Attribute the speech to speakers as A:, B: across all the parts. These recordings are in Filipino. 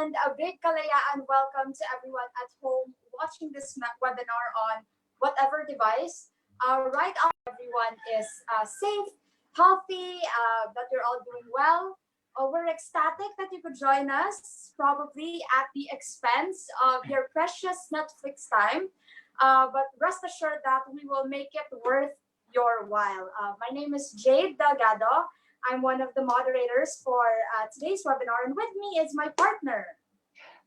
A: and a big kalayaan welcome to everyone at home watching this webinar on whatever device. Right now, everyone is safe, healthy, that you're all doing well. We're ecstatic that you could join us, probably at the expense of your precious Netflix time. But rest assured that we will make it worth your while. My name is Jade Delgado. I'm one of the moderators for today's webinar, and with me is my partner.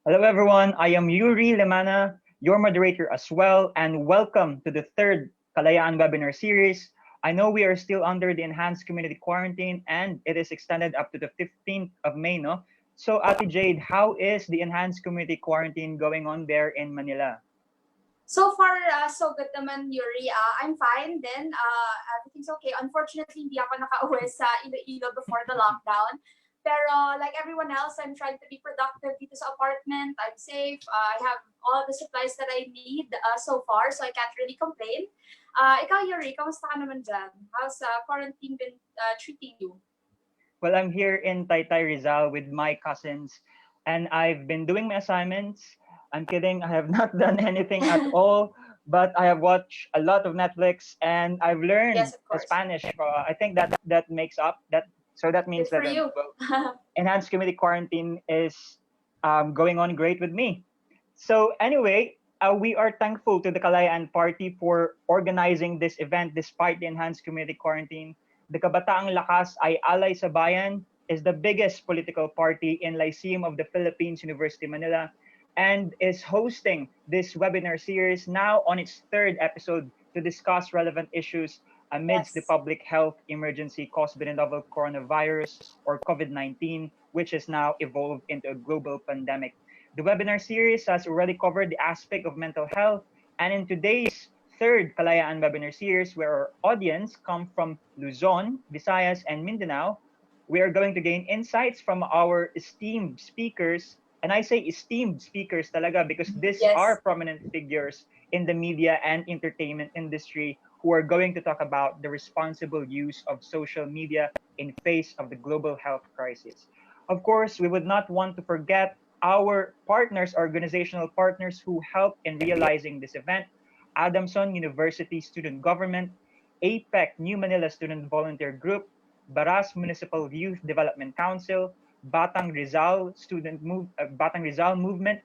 B: Hello everyone, I am Yuri Lemana, your moderator as well, and welcome to the third Kalayaan webinar series. I know we are still under the enhanced community quarantine and it is extended up to the 15th of May, no? So Ate Jade, how is the enhanced community quarantine going on there in Manila?
A: So far, so good naman, Yuri. I'm fine din. Everything's okay. Unfortunately, hindi ako nakauwi sa Iloilo before the lockdown. Pero like everyone else, I'm trying to be productive dito sa apartment. I'm safe. I have all the supplies that I need so far, so I can't really complain. Ikaw, Yuri, kamusta ka naman dyan? How's quarantine been treating you?
B: Well, I'm here in Taytay, Rizal with my cousins, and I've been doing my assignments. I'm kidding, I have not done anything at all, but I have watched a lot of Netflix and I've learned
A: Yes, of course.
B: Spanish. I think that makes up that. So that means
A: Good for
B: that
A: you.
B: enhanced community quarantine is going on great with me. So anyway, we are thankful to the Kalayaan Party for organizing this event despite the enhanced community quarantine. The Kabataang Lakas ay Alay sa Bayan is the biggest political party in Lyceum of the Philippines, University Manila, and is hosting this webinar series now on its third episode to discuss relevant issues amidst the public health emergency caused by the novel coronavirus or COVID-19, which has now evolved into a global pandemic. The webinar series has already covered the aspect of mental health, and in today's third Kalayaan webinar series, where our audience come from Luzon, Visayas, and Mindanao, we are going to gain insights from our esteemed speakers. And I say esteemed speakers talaga because these are prominent figures in the media and entertainment industry who are going to talk about the responsible use of social media in face of the global health crisis. Of course, we would not want to forget our partners, organizational partners who helped in realizing this event: Adamson University Student Government, APEC New Manila Student Volunteer Group, Baras Municipal Youth Development Council, Batang Rizal Movement,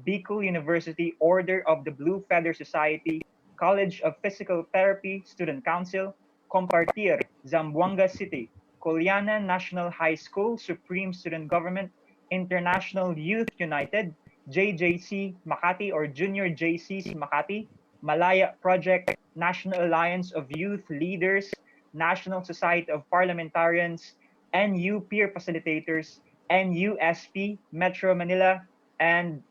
B: Bicol University Order of the Blue Feather Society, College of Physical Therapy Student Council, Compartir, Zamboanga City, Coliana National High School Supreme Student Government, International Youth United, JJC Makati or Junior JCs Makati, Malaya Project, National Alliance of Youth Leaders, National Society of Parliamentarians, NU Peer Facilitators, NUSP, Metro Manila, and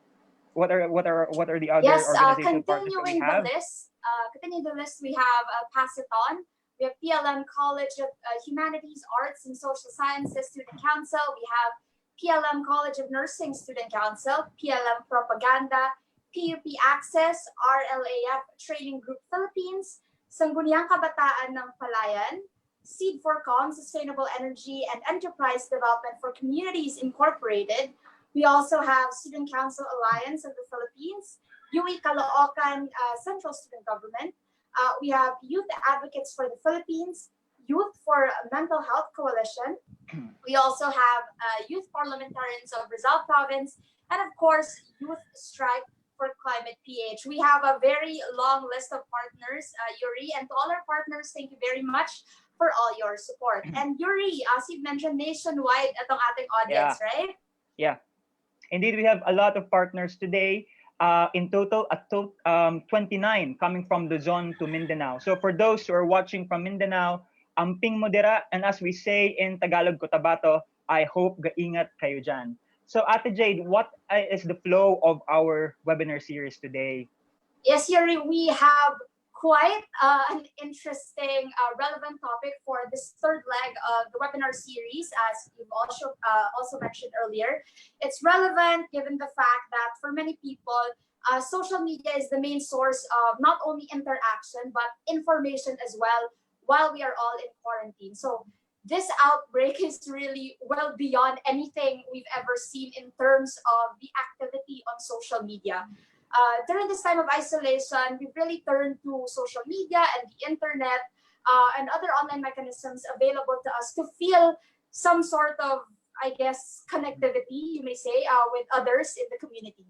B: what are the other organizational partners that we have?
A: Continue the list, we have Pass It On. We have PLM College of Humanities, Arts, and Social Sciences Student Council. We have PLM College of Nursing Student Council, PLM Propaganda, PUP Access, RLAF Training Group Philippines, Sangguniang Kabataan ng Palayan, Seed for Calm, Sustainable Energy and Enterprise Development for Communities Incorporated. We also have Student Council Alliance of the Philippines, Yuri Caloocan Central Student Government. We have Youth Advocates for the Philippines, Youth for Mental Health Coalition. We also have Youth Parliamentarians of Rizal Province, and of course, Youth Strike for Climate PH. We have a very long list of partners, Yuri, and to all our partners, thank you very much for all your support. And Yuri, as you've mentioned, nationwide itong ating audience, right?
B: Yeah. Indeed, we have a lot of partners today. In total, 29 coming from Luzon to Mindanao. So for those who are watching from Mindanao, amping mo dira, and as we say in Tagalog, Cotabato, I hope gaingat kayo dyan. So Ate Jade, what is the flow of our webinar series today?
A: Yes, Yuri, we have quite an interesting, relevant topic for this third leg of the webinar series, as you've also mentioned earlier. It's relevant given the fact that for many people, social media is the main source of not only interaction, but information as well while we are all in quarantine. So this outbreak is really well beyond anything we've ever seen in terms of the activity on social media. During this time of isolation, we've really turned to social media and the internet and other online mechanisms available to us to feel some sort of, I guess, connectivity, you may say, with others in the community.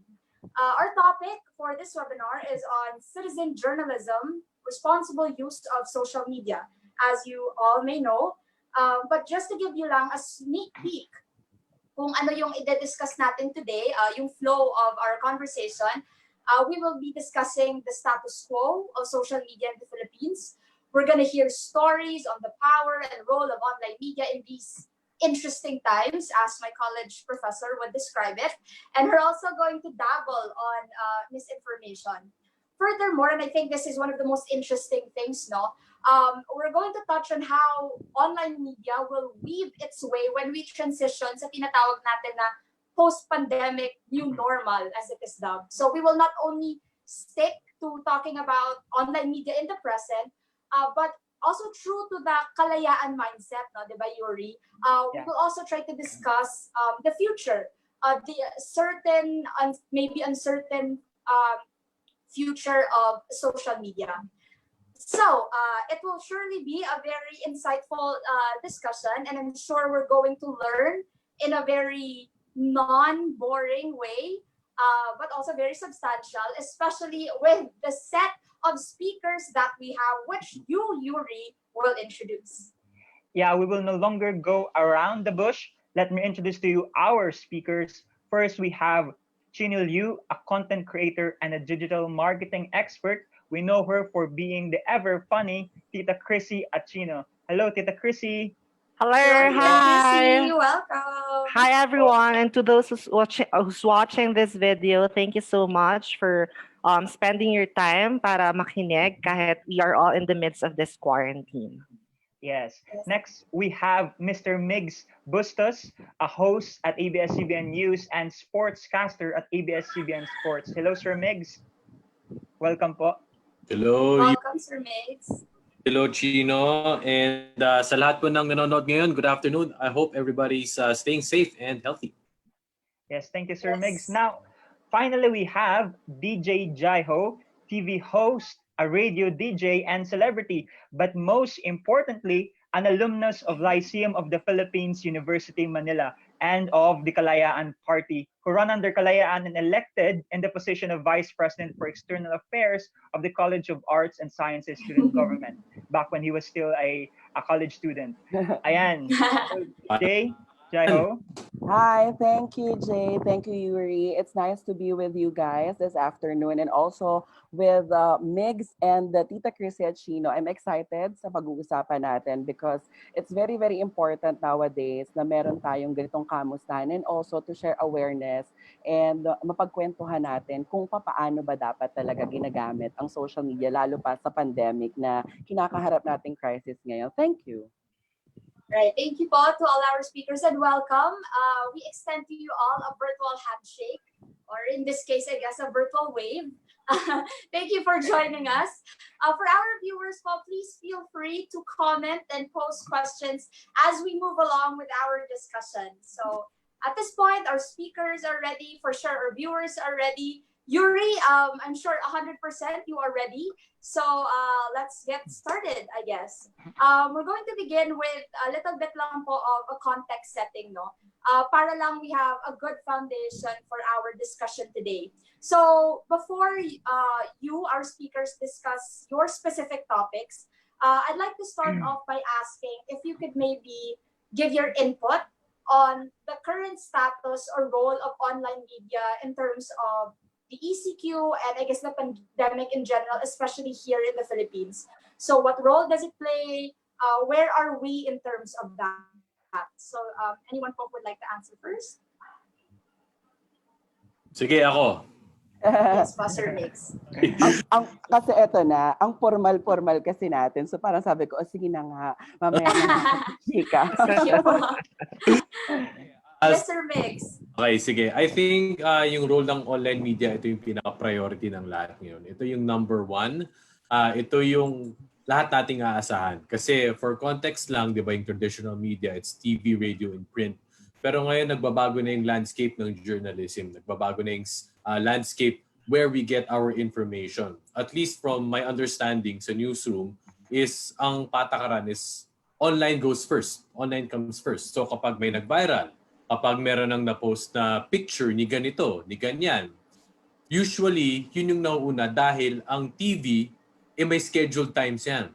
A: Our topic for this webinar is on citizen journalism, responsible use of social media, as you all may know. But just to give you lang a sneak peek kung ano yung i-discuss natin today, yung flow of our conversation, we will be discussing the status quo of social media in the Philippines. We're going to hear stories on the power and role of online media in these interesting times, as my college professor would describe it. And we're also going to dabble on misinformation. Furthermore, and I think this is one of the most interesting things, no? We're going to touch on how online media will weave its way when we transition sa tinatawag natin na post-pandemic new normal, as it is dubbed. So we will not only stick to talking about online media in the present, but also true to the kalayaan mindset, no, di ba, Yuri? We will also try to discuss the future, the certain, maybe uncertain future of social media. So it will surely be a very insightful discussion, and I'm sure we're going to learn in a very non-boring way, but also very substantial, especially with the set of speakers that we have, which you, Yuri, will introduce.
B: Yeah, we will no longer go around the bush. Let me introduce to you our speakers. First, we have Chino Liu, a content creator and a digital marketing expert. We know her for being the ever funny Tita Chrissy at Chino. Hello, Tita Chrissy.
C: Hello,
A: Hi.
C: hi.
A: Welcome.
C: Hi, everyone. And to those who's watching this video, thank you so much for spending your time para makinig kahit we are all in the midst of this quarantine.
B: Yes. Next, we have Mr. Migs Bustos, a host at ABS-CBN News and sportscaster at ABS-CBN Sports. Hello, Sir Migs. Welcome po.
D: Hello.
A: Welcome, Sir Migs.
D: Hello, Chino. And sa lahat po ng nanonood ngayon, good afternoon. I hope everybody's staying safe and healthy.
B: Yes, thank you, Sir Migs. Now, finally, we have DJ Jhai Ho, TV host, a radio DJ, and celebrity, but most importantly, an alumnus of Lyceum of the Philippines, University, Manila, and of the Kalayaan Party, who run under Kalayaan and elected in the position of Vice President for External Affairs of the College of Arts and Sciences Student Government, back when he was still a college student. Ayan. Jhai Ho.
E: Hi, thank you, Jade. Thank you, Yuri. It's nice to be with you guys this afternoon and also with Migs and Tita Chrissy at Chino. I'm excited sa pag-uusapan natin because it's very, very important nowadays na meron tayong ganitong kamustahan and also to share awareness and mapagkwentuhan natin kung paano ba dapat talaga ginagamit ang social media lalo pa sa pandemic na kinakaharap nating crisis ngayon. Thank you.
A: Right. Thank you po to all our speakers and welcome. We extend to you all a virtual handshake, or in this case, I guess, a virtual wave. Thank you for joining us. For our viewers, please feel free to comment and post questions as we move along with our discussion. So at this point, our speakers are ready. For sure, our viewers are ready. Yuri, I'm sure 100% you are ready. So let's get started, I guess. We're going to begin with a little bit lang po of a context setting, no? Para lang we have a good foundation for our discussion today. So before you, our speakers, discuss your specific topics, I'd like to start off by asking if you could maybe give your input on the current status or role of online media in terms of the ECQ and I guess the pandemic in general, especially here in the Philippines. So what role does it play? Where are we in terms of that? So anyone would like to answer first?
D: Sige, ako.
A: Yes, Pastor Mix.
E: Kasi eto na, ang formal-formal kasi natin. So parang sabi ko, sige na nga, mamaya na chika.
A: Yes, Sir Mix.
D: Okay, sige. I think yung role ng online media, ito yung pinaka-priority ng lahat ngayon. Ito yung number one. Ito yung lahat nating aasahan. Kasi for context lang, di ba, yung traditional media, it's TV, radio, and print. Pero ngayon, nagbabago na yung landscape ng journalism. Nagbabago na yung landscape where we get our information. At least from my understanding sa newsroom, is ang patakaran is online goes first. Online comes first. So kapag may nag-viral, kapag meron nang na-post na picture ni ganito, ni ganyan, usually, yun yung nauuna dahil ang TV, may scheduled times yan.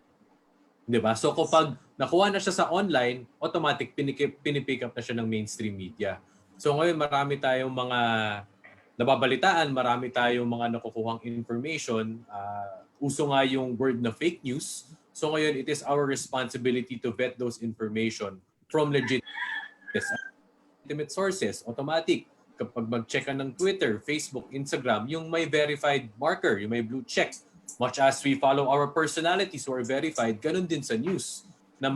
D: Di ba? So kapag nakuha na siya sa online, automatic pinipick up na siya ng mainstream media. So ngayon marami tayong mga nababalitaan, marami tayong mga nakukuhang information. Uso nga yung word na fake news. So ngayon, it is our responsibility to vet those information from legitimate sources. Automatic. Kapag mag-check ka ng Twitter, Facebook, Instagram, yung may verified marker, yung may blue check, much as we follow our personalities who are verified, ganun din sa news na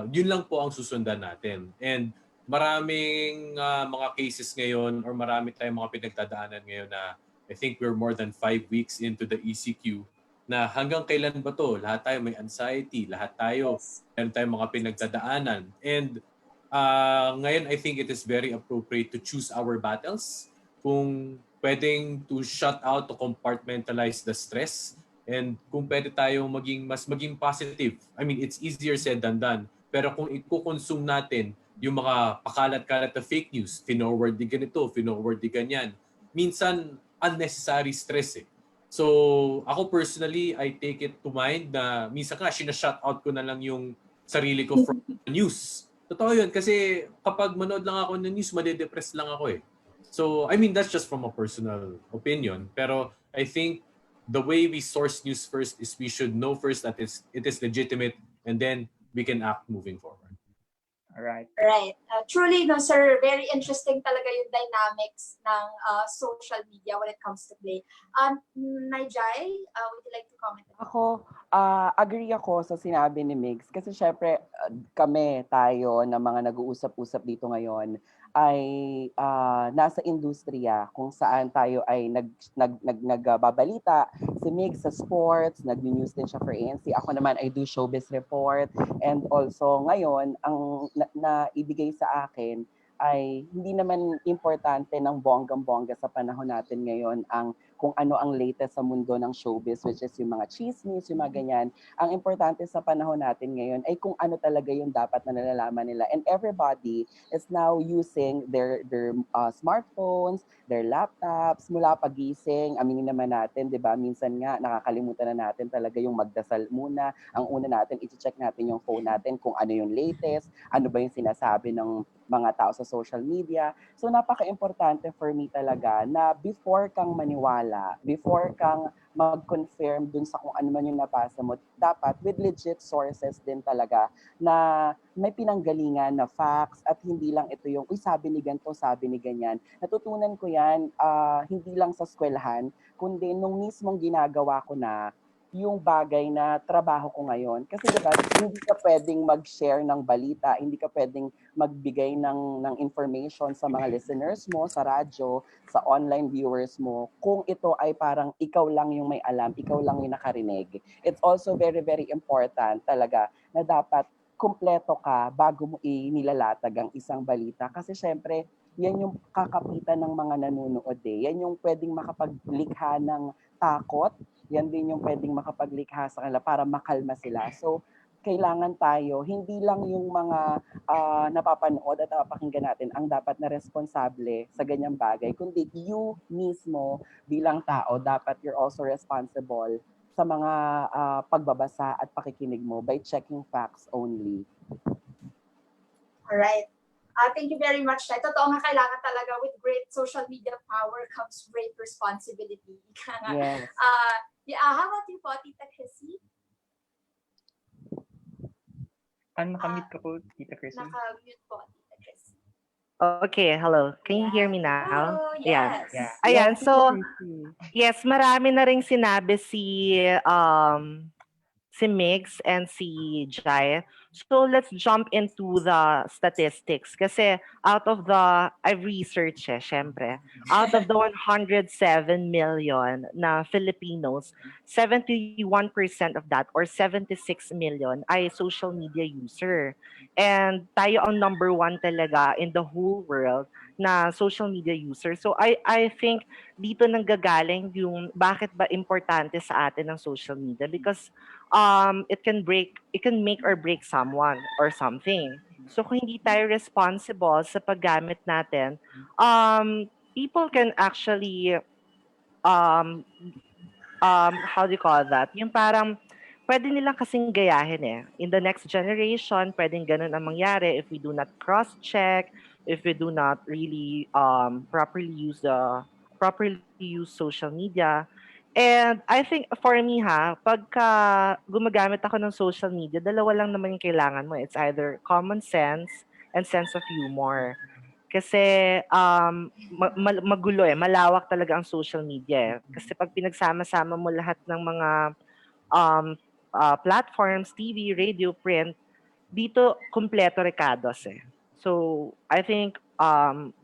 D: yun lang po ang susundan natin. And maraming mga cases ngayon or marami tayong mga pinagdadaanan ngayon na I think we're more than 5 weeks into the ECQ na hanggang kailan ba to? Lahat tayo may anxiety, lahat tayo meron tayong mga pinagdadaanan. And ngayon I think it is very appropriate to choose our battles. Kung pwedeng to shut out, to compartmentalize the stress, and kung pwede tayong maging positive. I mean, it's easier said than done. Pero kung i-consume natin yung mga pakalat-kalat na fake news, finorward di ganito, finorward di ganyan, minsan unnecessary stress eh. So, ako personally, I take it to mind na minsan ka, sinashut out ko na lang yung sarili ko from the news. Totoo yun, kasi kapag manood lang ako ng news, madedepress lang ako eh. So, I mean, that's just from a personal opinion. Pero I think the way we source news first is we should know first that it is legitimate and then we can act moving forward.
B: Alright.
A: Right. Truly, no, sir, very interesting talaga yung dynamics ng social media when it comes to play. Jai, would you like to comment?
E: Ako, agree ako sa sinabi ni Migs kasi syempre tayo na mga nag-uusap-usap dito ngayon ay nasa industriya kung saan tayo ay nagbabalita. Si Migs sa sports, nag-news din siya for ANC. Ako naman I do showbiz report, and also ngayon ang naibigay sa akin ay hindi naman importante ng bonggang-bongga sa panahon natin ngayon ang kung ano ang latest sa mundo ng showbiz, which is yung mga chismis, yung mga ganyan. Ang importante sa panahon natin ngayon ay kung ano talaga yung dapat na nalalaman nila. And everybody is now using their smartphones, their laptops, mula pagising. Aminin naman natin, di ba? Minsan nga, nakakalimutan na natin talaga yung magdasal muna. Ang una natin, i-check natin yung phone natin kung ano yung latest, ano ba yung sinasabi ng mga tao sa social media. So napaka-importante for me talaga na before kang maniwala, before kang mag-confirm dun sa kung ano man yung nabasa mo, dapat with legit sources din talaga na may pinanggalingan na facts at hindi lang ito yung, uy, sabi ni ganito, sabi ni ganyan. Natutunan ko yan, hindi lang sa eskwelahan, kundi nung mismong ginagawa ko na yung bagay na trabaho ko ngayon. Kasi diba, hindi ka pwedeng mag-share ng balita, hindi ka pwedeng magbigay ng information sa mga listeners mo, sa radyo, sa online viewers mo, kung ito ay parang ikaw lang yung may alam, ikaw lang yung nakarinig. It's also very, very important talaga na dapat kumpleto ka bago mo inilalatag ang isang balita. Kasi syempre, yan yung kakapitan ng mga nanonood eh. Yan yung pwedeng makapaglikha ng takot, yan din yung pwedeng makapaglikha sa kanila para makalma sila. So, kailangan tayo, hindi lang yung mga napapanood at napapakinggan natin ang dapat na responsable sa ganyang bagay, kundi you mismo bilang tao, dapat you're also responsible sa mga pagbabasa at pakikinig mo by checking facts only.
A: Alright. Thank you very much. Totoo nga, kailangan talaga with great social media power comes great responsibility.
E: Yes.
A: How about you po, Tita Chrissy?
B: Nakamute ka po, Tita Chrissy?
A: Naka-mute po, Tita Chrissy.
C: Okay, hello. Can you hear me now?
A: Oh, yes.
B: Yeah.
C: Ayan,
E: Yes,
C: so
E: Chrissy.
C: yes, marami na ring sinabi si Migs and si Jhai. So let's jump into the statistics. Kasi I've researched syempre. Out of the 107 million na Filipinos, 71% of that or 76 million ay social media user. And tayo ang number one talaga in the whole world na social media user. So I think dito nanggagaling yung bakit ba importante sa atin ang social media, because it can make or break someone or something. So kung hindi tayo responsible sa paggamit natin, people can actually um how do you call that? Yung parang pwede nilang kasing gayahin eh. In the next generation, pwedeng ganun ang mangyari if we do not cross-check, if we do not really properly use social media. And I think for me pagka gumagamit ako ng social media, dalawa lang naman yung kailangan mo. It's either common sense and sense of humor. Kasi magulo malawak talaga ang social media eh. Kasi pag pinagsama-sama mo lahat ng mga um, platforms, TV, radio, print, dito kompleto recados eh. So I think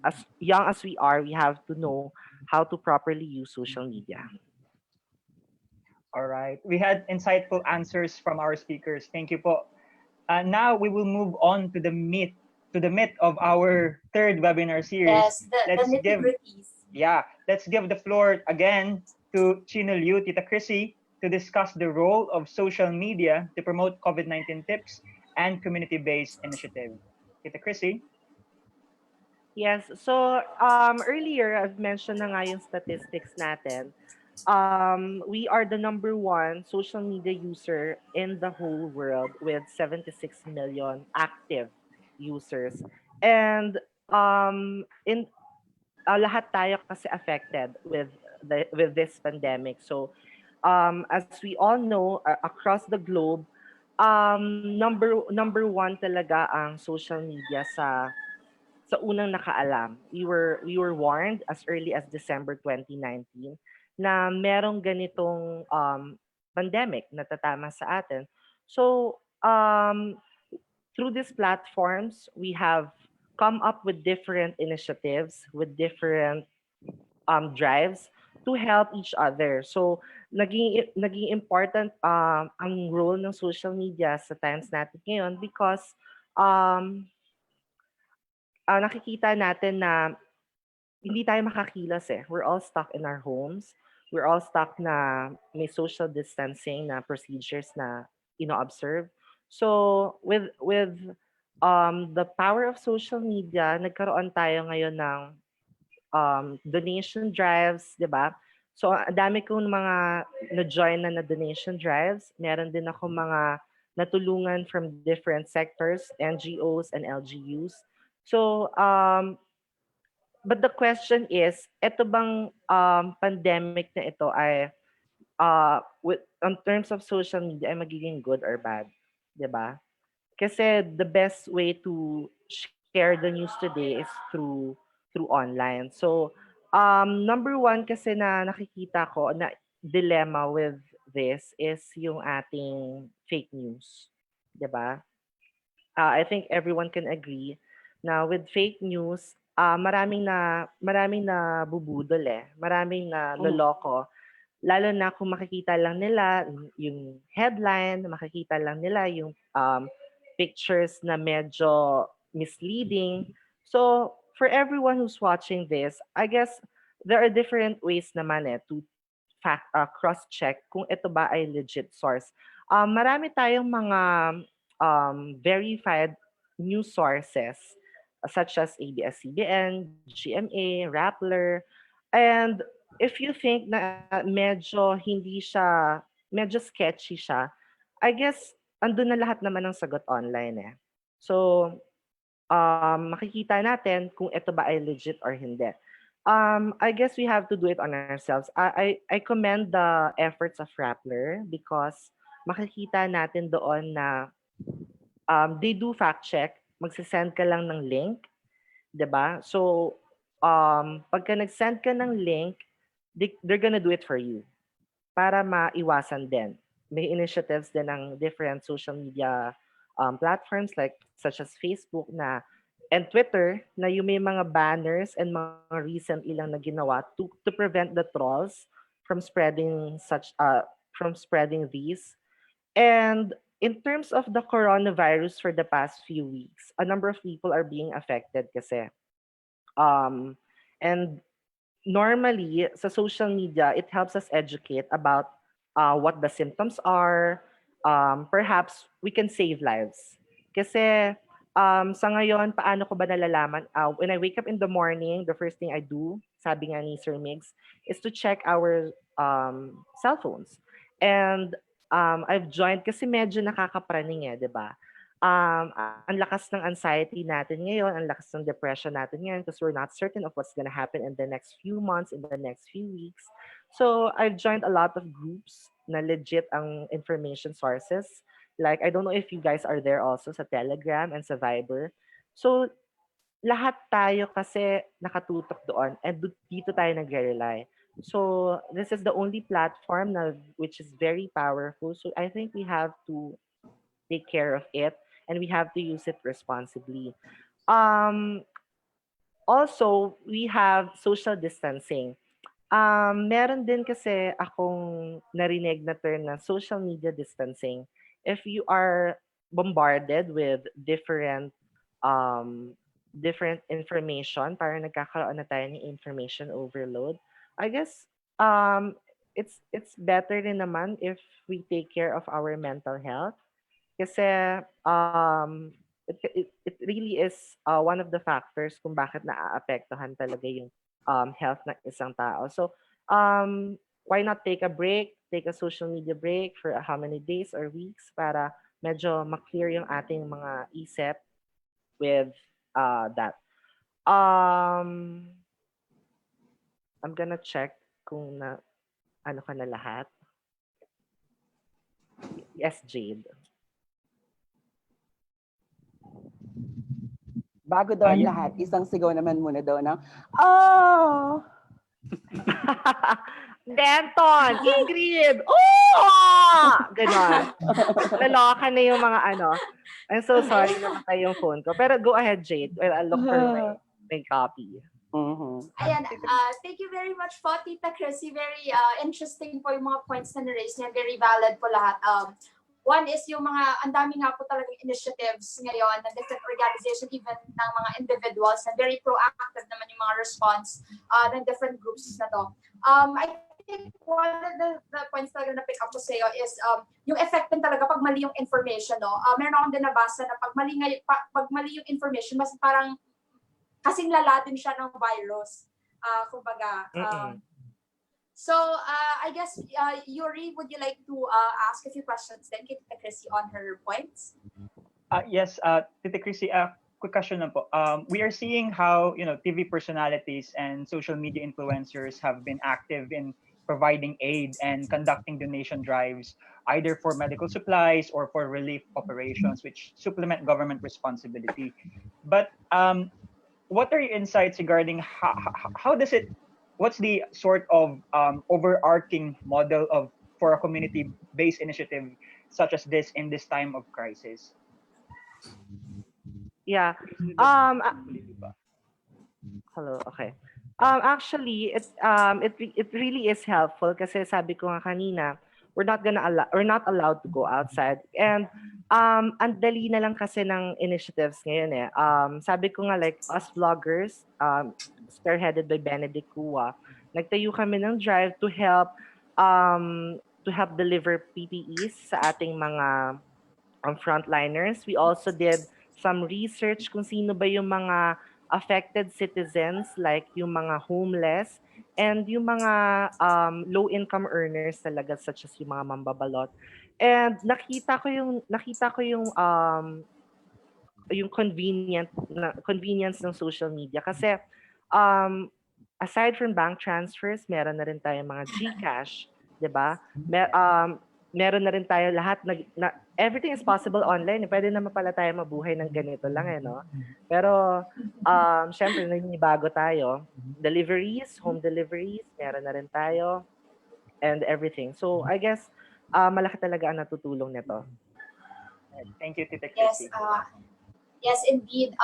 C: as young as we are, we have to know how to properly use social media.
B: All right. We had insightful answers from our speakers. Thank you po. Now we will move on to the myth of our third webinar series.
A: Yes, the nitty-gritties.
B: Let's give the floor again to Chino Liu, Tita Chrissy, to discuss the role of social media to promote COVID-19 tips and community-based initiative. Tita Chrissy?
C: Yes. So earlier I've mentioned na nga yung statistics natin. We are the number one social media user in the whole world with 76 million active users. And in lahat tayo kasi affected with this pandemic. So as we all know, across the globe, number one talaga ang social media sa unang nakaalam. We were warned as early as December 2019 na merong ganitong pandemic na tatama sa atin. So through these platforms, we have come up with different initiatives, with different drives to help each other. So naging important ang role ng social media sa times natin ngayon because nakikita natin na hindi tayo makakilos eh. We're all stuck in our homes. We're all stuck na may social distancing na procedures na ino-observe. So with the power of social media, nagkaroon tayo ngayon ng donation drives, 'di ba? So ang dami kong mga na-join na donation drives. Meron din ako mga natulungan from different sectors, NGOs and LGUs. So but the question is, ito bang pandemic na ito ay in terms of social media ay magiging good or bad, 'di ba? Kasi the best way to share the news today is through online. So number one kasi na nakikita ko na dilemma with this is yung ating fake news, 'di ba? I think everyone can agree na with fake news, maraming na bubudol eh. Maraming na loloko. Lalo na kung makikita lang nila yung headline, makikita lang nila yung pictures na medyo misleading. So, for everyone who's watching this, I guess there are different ways naman to cross-check kung ito ba ay legit source. Marami tayong mga verified news sources such as ABS-CBN, GMA, Rappler. And if you think na medyo sketchy siya, I guess andun na lahat naman ng sagot online eh. So, makikita natin kung ito ba ay legit or hindi. I guess we have to do it on ourselves. I commend the efforts of Rappler because makikita natin doon na they do fact check. Magsisend ka lang ng link, 'di ba? So, pagka nag-send ka ng link, they're gonna do it for you para maiwasan din. May initiatives din ng different social media platforms like such as Facebook na and Twitter na yung may mga banners and mga recently lang na ginawa to prevent the trolls from spreading these. And in terms of the coronavirus for the past few weeks, a number of people are being affected kasi. And normally sa social media, it helps us educate about what the symptoms are. Perhaps we can save lives. Kasi sa ngayon, paano ko ba nalalaman? When I wake up in the morning, the first thing I do, sabi nga ni Sir Migs, is to check our cell phones. And I've joined kasi medyo nakakapraning di ba? Ang lakas ng anxiety natin ngayon, ang lakas ng depression natin ngayon because we're not certain of what's gonna happen in the next few months, in the next few weeks. So I've joined a lot of groups na legit ang information sources. Like, I don't know if you guys are there also sa Telegram and sa Viber. So, lahat tayo kasi nakatutok doon and dito tayo nagre-rely. So, this is the only platform na which is very powerful. So, I think we have to take care of it and we have to use it responsibly. Also, we have social distancing. Meron din kasi akong narinig na term na social media distancing. If you are bombarded with different information, parang nagkakaroon na tayo ng information overload. I guess it's better din naman if we take care of our mental health. Kasi it really is one of the factors kung bakit naaapektuhan talaga yung health ng isang tao. So, why not take a break, take a social media break for how many days or weeks para medyo ma-clear yung ating mga isip with that. I'm gonna check kung ano ka na lahat. Yes, Jade.
E: Bago daw ang lahat, isang sigaw naman muna daw ng, oh!
C: Denton! Ingrid! Oh! Ganon. Naloka na yung mga ano. I'm so sorry na namatay yung phone ko. Pero go ahead, Jade. Well, I'll look for my copy.
A: Ayan, thank you very much po, Tita Chrissy. Very interesting po yung mga points na na-raise niya. Very valid po lahat. One is yung ang dami nga po talagang initiatives ngayon ng different organization, even ng mga individuals, na very proactive naman yung mga response ng different groups na to. I think one of the points talaga na pick up ko sa iyo is yung effect din talaga pag mali yung information. No? Meron akong din nabasa na pag mali yung information, mas parang kasing lala din siya ng virus. Kumbaga, so, I guess, Yuri, would you like to ask a few questions then, kay Tita Chrissy on her points?
B: Yes, Tita Chrissy, quick question lang po. We are seeing how, TV personalities and social media influencers have been active in providing aid and conducting donation drives, either for medical supplies or for relief operations, which supplement government responsibility. But what are your insights regarding how does it, what's the sort of overarching model for a community-based initiative such as this in this time of crisis?
C: Yeah. Hello. Okay. Actually, it really is helpful kasi sabi ko nga kanina, we're not allowed to go outside. And ang dali na lang kasi ng initiatives ngayon eh. Sabi ko nga like us vloggers, spearheaded by Benedict Kua, nagtayo kami ng drive to help deliver PPEs sa ating mga frontliners. We also did some research kung sino ba yung mga affected citizens, like yung mga homeless and yung mga low-income earners talaga, such as yung mga mambabalot. And nakita ko yung convenience ng social media kasi aside from bank transfers, meron na rin tayong mga GCash, 'di ba? Meron na rin tayo lahat everything is possible online. Pwede naman pala tayo mabuhay ng ganito lang no. Pero syempre naninibago tayo. Deliveries, home deliveries, meron na rin tayo and everything. So I guess malaki talaga ang natutulong nito.
B: Thank you, Tita
A: Yes,
B: Chrissy.
A: yes, indeed.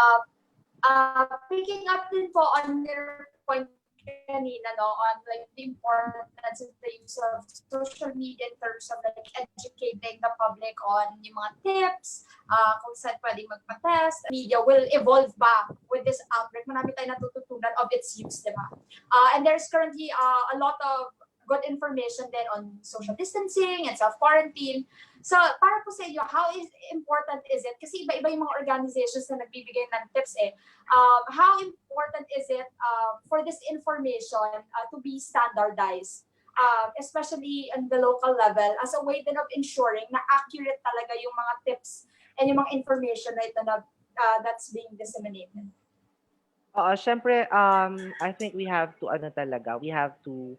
A: Picking up din po on your point kanina, no, on like the importance of the use of social media in terms of like educating the public on yung mga tips, kung saan pwedeng magpa-test. Media will evolve ba with this outbreak? Marami tayong natututunan of its use, di ba? And there's currently a lot of good information then on social distancing and self-quarantine. So, para po sa inyo, how important is it? Kasi iba-iba yung mga organizations na nagbibigay ng tips eh. How important is it for this information to be standardized? Especially on the local level as a way then of ensuring na accurate talaga yung mga tips and yung mga information na ito na that's being disseminated.
C: Syempre, I think we have to we have to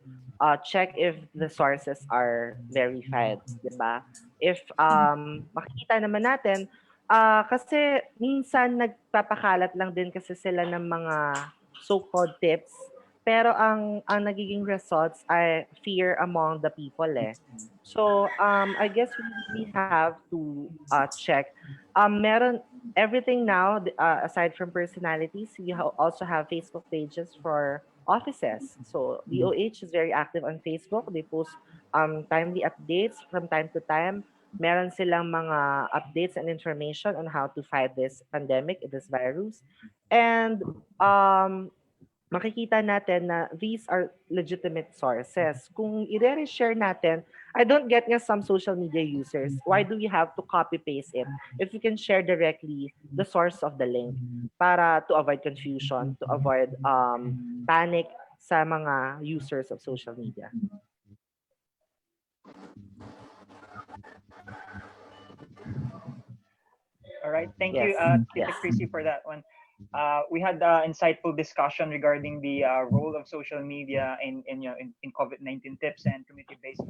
C: check if the sources are verified, 'di ba? If makikita naman natin kasi minsan nagpapakalat lang din kasi sila ng mga so-called tips, pero ang nagiging results ay fear among the people eh. So, I guess we really have to check. Meron everything now, aside from personalities, you also have Facebook pages for offices. So DOH is very active on Facebook. They post timely updates from time to time. Meron silang mga updates and information on how to fight this pandemic, this virus. And makikita natin na these are legitimate sources. Kung i-share natin, I don't get nga some social media users, why do we have to copy-paste it? If you can share directly the source of the link para to avoid confusion, to avoid panic sa mga users of social media.
B: All right. Thank
C: Yes.
B: you, Tita Chrissy, for that one. We had insightful discussion regarding the role of social media in COVID-19 tips and community-based.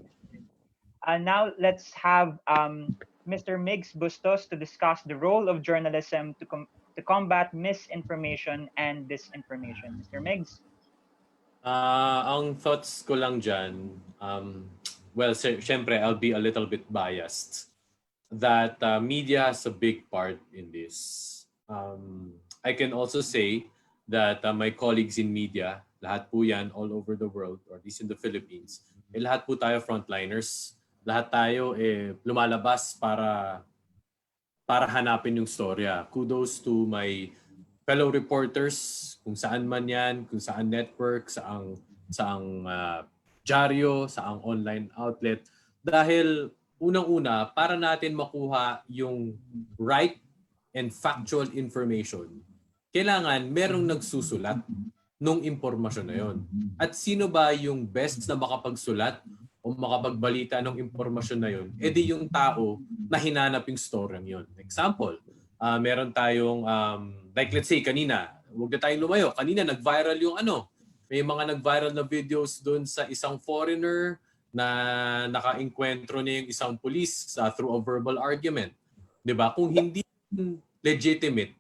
B: Now let's have Mr. Migs Bustos to discuss the role of journalism to combat misinformation and disinformation. Mr. Migs.
D: Ang thoughts ko lang dyan, well, syempre, I'll be a little bit biased that media has a big part in this. I can also say that my colleagues in media, lahat po yan all over the world, or at least in the Philippines, lahat po tayo frontliners. Lahat tayo lumalabas para hanapin yung storya. Kudos to my fellow reporters, kung saan man yan, kung saan network, saang dyaryo, saang online outlet. Dahil unang-una, para natin makuha yung right and factual information, kailangan merong nagsusulat nung impormasyon na yon. At sino ba yung best na makapagsulat o makapagbalita ng impormasyon na yon? Di yung tao na hinanap yung storyang yon. Example, meron tayong, like let's say kanina, huwag na tayong lumayo. Kanina nag-viral yung may mga nag-viral na videos doon sa isang foreigner na naka-enkwentro niya yung isang police through a verbal argument. 'Di ba? Kung hindi legitimate,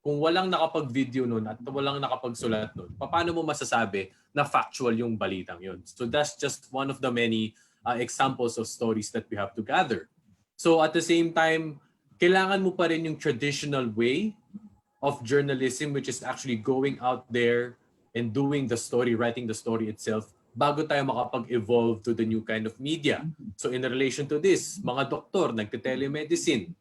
D: kung walang nakapag-video nun at walang nakapagsulat nun, paano mo masasabi na factual yung balitang yun? So that's just one of the many examples of stories that we have to gather. So at the same time, kailangan mo pa rin yung traditional way of journalism, which is actually going out there and doing the story, writing the story itself, bago tayo makapag-evolve to the new kind of media. So in relation to this, mga doktor, nagte-telemedicine,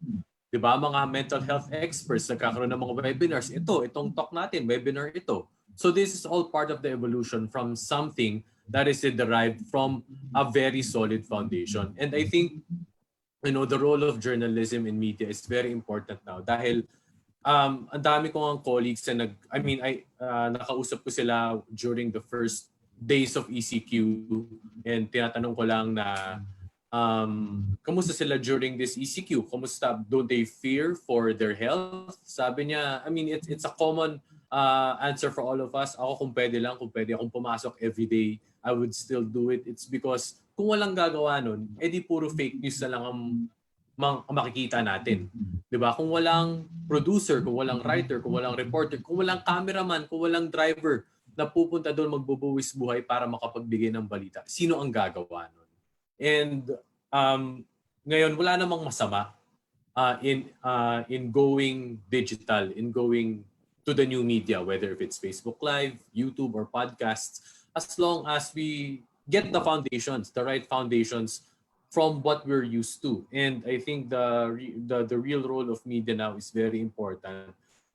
D: diba? Mga mental health experts, nagkakaroon ng mga webinars. Itong talk natin, webinar ito. So this is all part of the evolution from something that is derived from a very solid foundation. And I think, the role of journalism in media is very important now. Dahil ang dami kong colleagues na nakausap ko sila during the first days of ECQ and tinatanong ko lang na kamusta sila during this ECQ? Kamusta? Don't they fear for their health? Sabi niya, it's a common answer for all of us. Ako kung pwede akong pumasok every day, I would still do it. It's because kung walang gagawa nun, di puro fake news na lang ang makikita natin. 'Di ba? Kung walang producer, kung walang writer, kung walang reporter, kung walang cameraman, kung walang driver na pupunta doon magbubuwis buhay para makapagbigay ng balita, sino ang gagawa nun? And ngayon, wala namang masama in going digital, in going to the new media, whether if it's Facebook Live, YouTube, or podcasts, as long as we get the foundations, the right foundations from what we're used to. And I think the real role of media now is very important,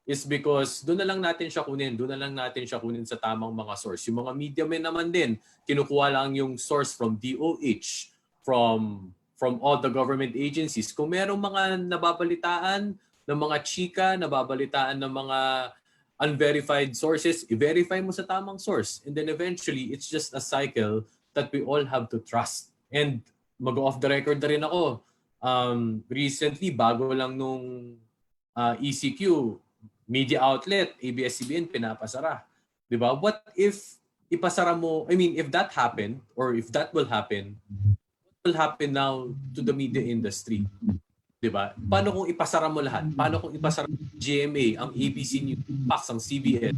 D: is because doon na lang natin siya kunin, doon na lang natin siya kunin sa tamang mga source. Yung mga media men naman din, kinukuha lang yung source from DOH, from all the government agencies. Kung merong mga nababalitaan ng mga chika, nababalitaan ng mga unverified sources, i-verify mo sa tamang source. And then eventually, it's just a cycle that we all have to trust. And mag-off the record na rin ako. Recently, bago lang nung ECQ, media outlet, ABS-CBN, pinapasara. Diba? What if ipasara mo, if that happened, or if that will happen, what will happen now to the media industry? Diba? Paano kung ipasara mo lahat? Paano kung ipasara mo GMA, ang ABC News, PAX, ang CBN?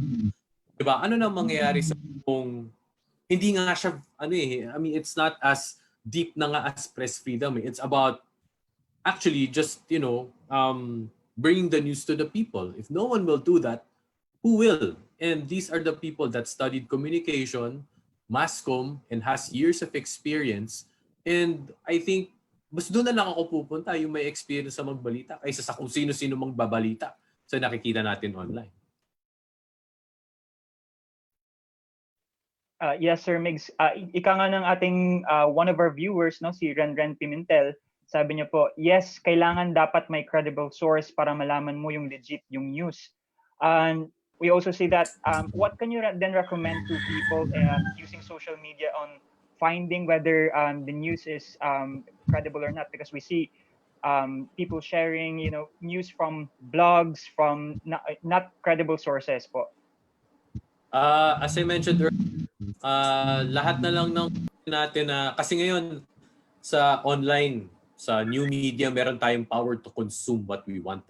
D: Diba? Ano nang mangyayari sa kung hindi nga siya, it's not as deep na nga as press freedom. It's about actually just, bringing the news to the people. If no one will do that, who will? And these are the people that studied communication, mass comm, and has years of experience. And I think, mas doon na lang ako pupunta, yung may experience sa magbalita, kaysa sa kung sino-sino magbabalita sa nakikita natin online.
B: Yes, Sir Migs. Ika nga ng ating one of our viewers, no, si Renren Pimentel, sabi niya po, yes, kailangan dapat may credible source para malaman mo yung legit yung news. And we also see that, what can you then recommend to people using social media on finding whether the news is credible or not? Because we see people sharing, news from blogs, from not credible sources po.
D: As I mentioned earlier, lahat na lang ng natin na, kasi ngayon sa online, sa new media, meron tayong power to consume what we want.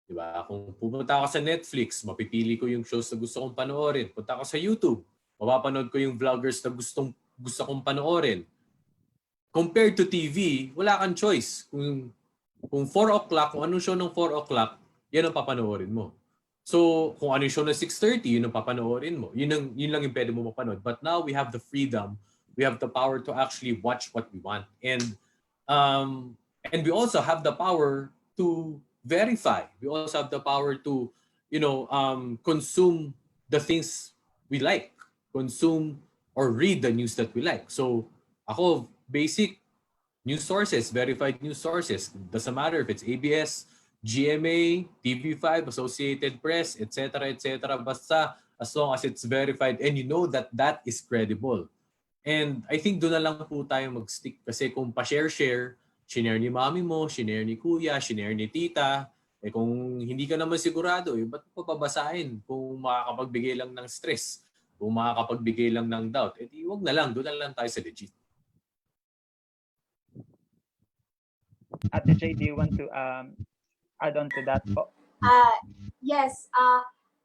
D: Diba? Kung pupunta ako sa Netflix, mapipili ko yung shows na gusto kong panoorin. Punta ako sa YouTube, mapapanood ko yung vloggers na gusto kong panoorin. Compared to TV, wala kang choice. Kung 4 o'clock, kung anong show ng 4 o'clock, yan ang papanoorin mo. So, kung ano yung show na 6:30, yun ang papanoorin mo. Yun lang yung pwede mo mapanood. But now, we have the freedom, we have the power to actually watch what we want. And we also have the power to verify. We also have the power to, consume the things we like, consume or read the news that we like. So, ako, basic news sources, verified news sources. Doesn't matter if it's ABS, GMA, TV5, Associated Press, etc., etc. Basta as long as it's verified and you know that that is credible. And I think doon na lang po tayo mag-stick. Kasi kung pa-share, shinare ni mami mo, shinare ni kuya, shinare ni tita, kung hindi ka naman sigurado, ba't mo pababasahin kung makakapagbigay lang ng stress, kung makakapagbigay lang ng doubt, wag na lang, doon na lang tayo sa legit.
B: Ate Jade, do you want to add on to that po?
A: Yes.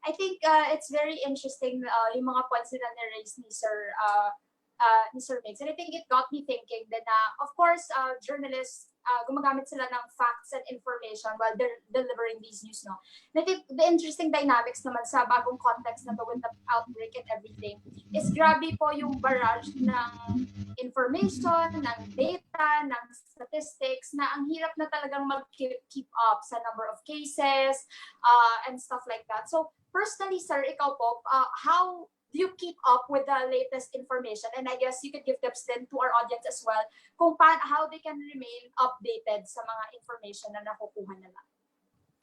A: I think it's very interesting yung mga points na na-raise ni Sir Migs. And I think it got me thinking that, of course, journalists, gumagamit sila ng facts and information while they're delivering these news, no? And I think the interesting dynamics naman sa bagong context na to with the outbreak and everything is grabe po yung barrage ng information, ng data, ng statistics na ang hirap na talagang mag-keep up sa number of cases and stuff like that. So, personally, sir, ikaw po, how do you keep up with the latest information? And I guess you could give tips then to our audience as well kung how they can remain updated sa mga information na nakukuha nila.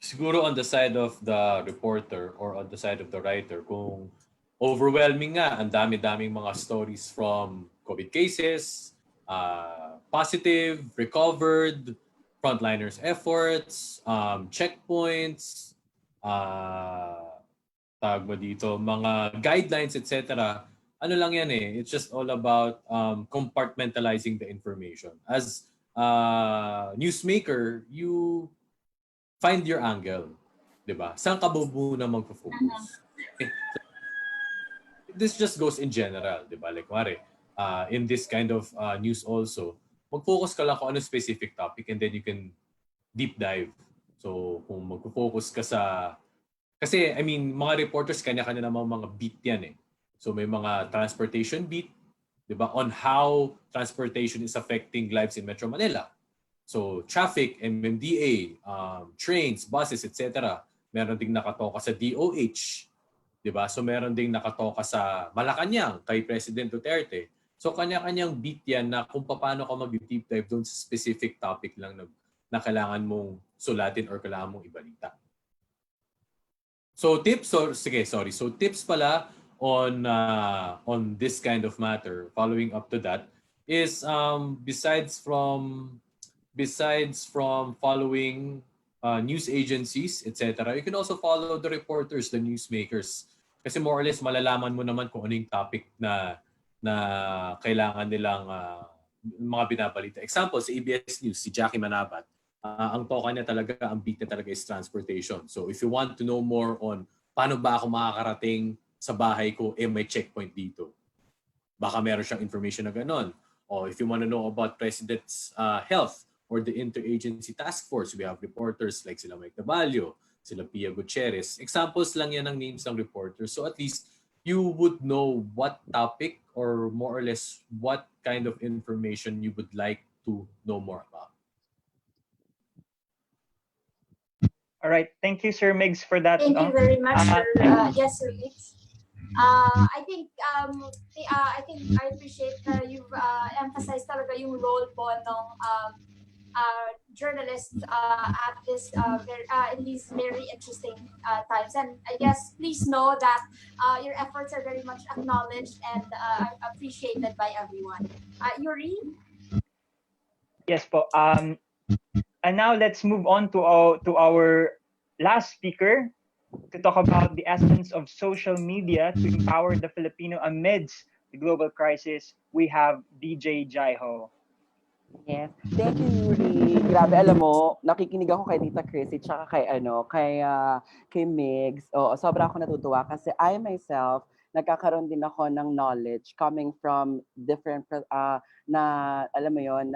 D: Siguro on the side of the reporter or on the side of the writer, kung overwhelming nga, ang dami-daming mga stories from COVID cases, positive, recovered, frontliners efforts, checkpoints, tawag mo dito, mga guidelines, etc. Ano lang yan it's just all about compartmentalizing the information. As a newsmaker, you find your angle. Diba? Saan ka ba muna mag-focus? This just goes in general. Diba? Like, in this kind of news also, mag-focus ka lang kung ano specific topic and then you can deep dive So kung mag-focus ka sa... Kasi, I mean, mga reporters, kanya-kanya namang mga beat yan eh. So may mga transportation beat, di ba, on how transportation is affecting lives in Metro Manila. So traffic, MMDA, trains, buses, etc. Meron ding nakatoka sa DOH, di ba? So meron ding nakatoka sa Malacanang kay President Duterte. So kanya-kanyang beat yan na kung paano ka mag-deep dive doon sa specific topic lang na kailangan mong sulatin or kailangan mong ibalita. So tips, So tips pala on this kind of matter, following up to that, is besides from following news agencies, etc., you can also follow the reporters, the newsmakers. Kasi more or less malalaman mo naman kung ano yung topic na kailangan nilang mga binabalita. Example, sa ABS News, si Jackie Manabat, ang toka niya talaga, ang beat niya talaga is transportation. So if you want to know more on paano ba ako makakarating sa bahay ko, may checkpoint dito. Baka meron siyang information na ganon. Or if you want to know about President's health or the interagency task force, we have reporters like sila Mike Nabalio, sila Pia Gutierrez. Examples lang yan ng names ng reporters. So at least you would know what topic or more or less what kind of information you would like to know more about.
B: All right. Thank you, Sir Migs, for that.
A: Thank you very much, sir. Yes, sir. I think I appreciate you've emphasized talaga yung role po ng journalists at this in these very interesting times. And I guess please know that your efforts are very much acknowledged and appreciated by everyone. Yuri?
B: Yes po. And now let's move on to our last speaker to talk about the essence of social media to empower the Filipino amidst the global crisis. We have DJ Jhai Ho.
E: Yes. Thank you, Yuri. Grabe, alam mo, nakikinig ako kay Tita Chrissy tsaka kay Migs. Oo, sobra ako natutuwa kasi I myself, nagkakaroon din ako ng knowledge coming from different alam mo yon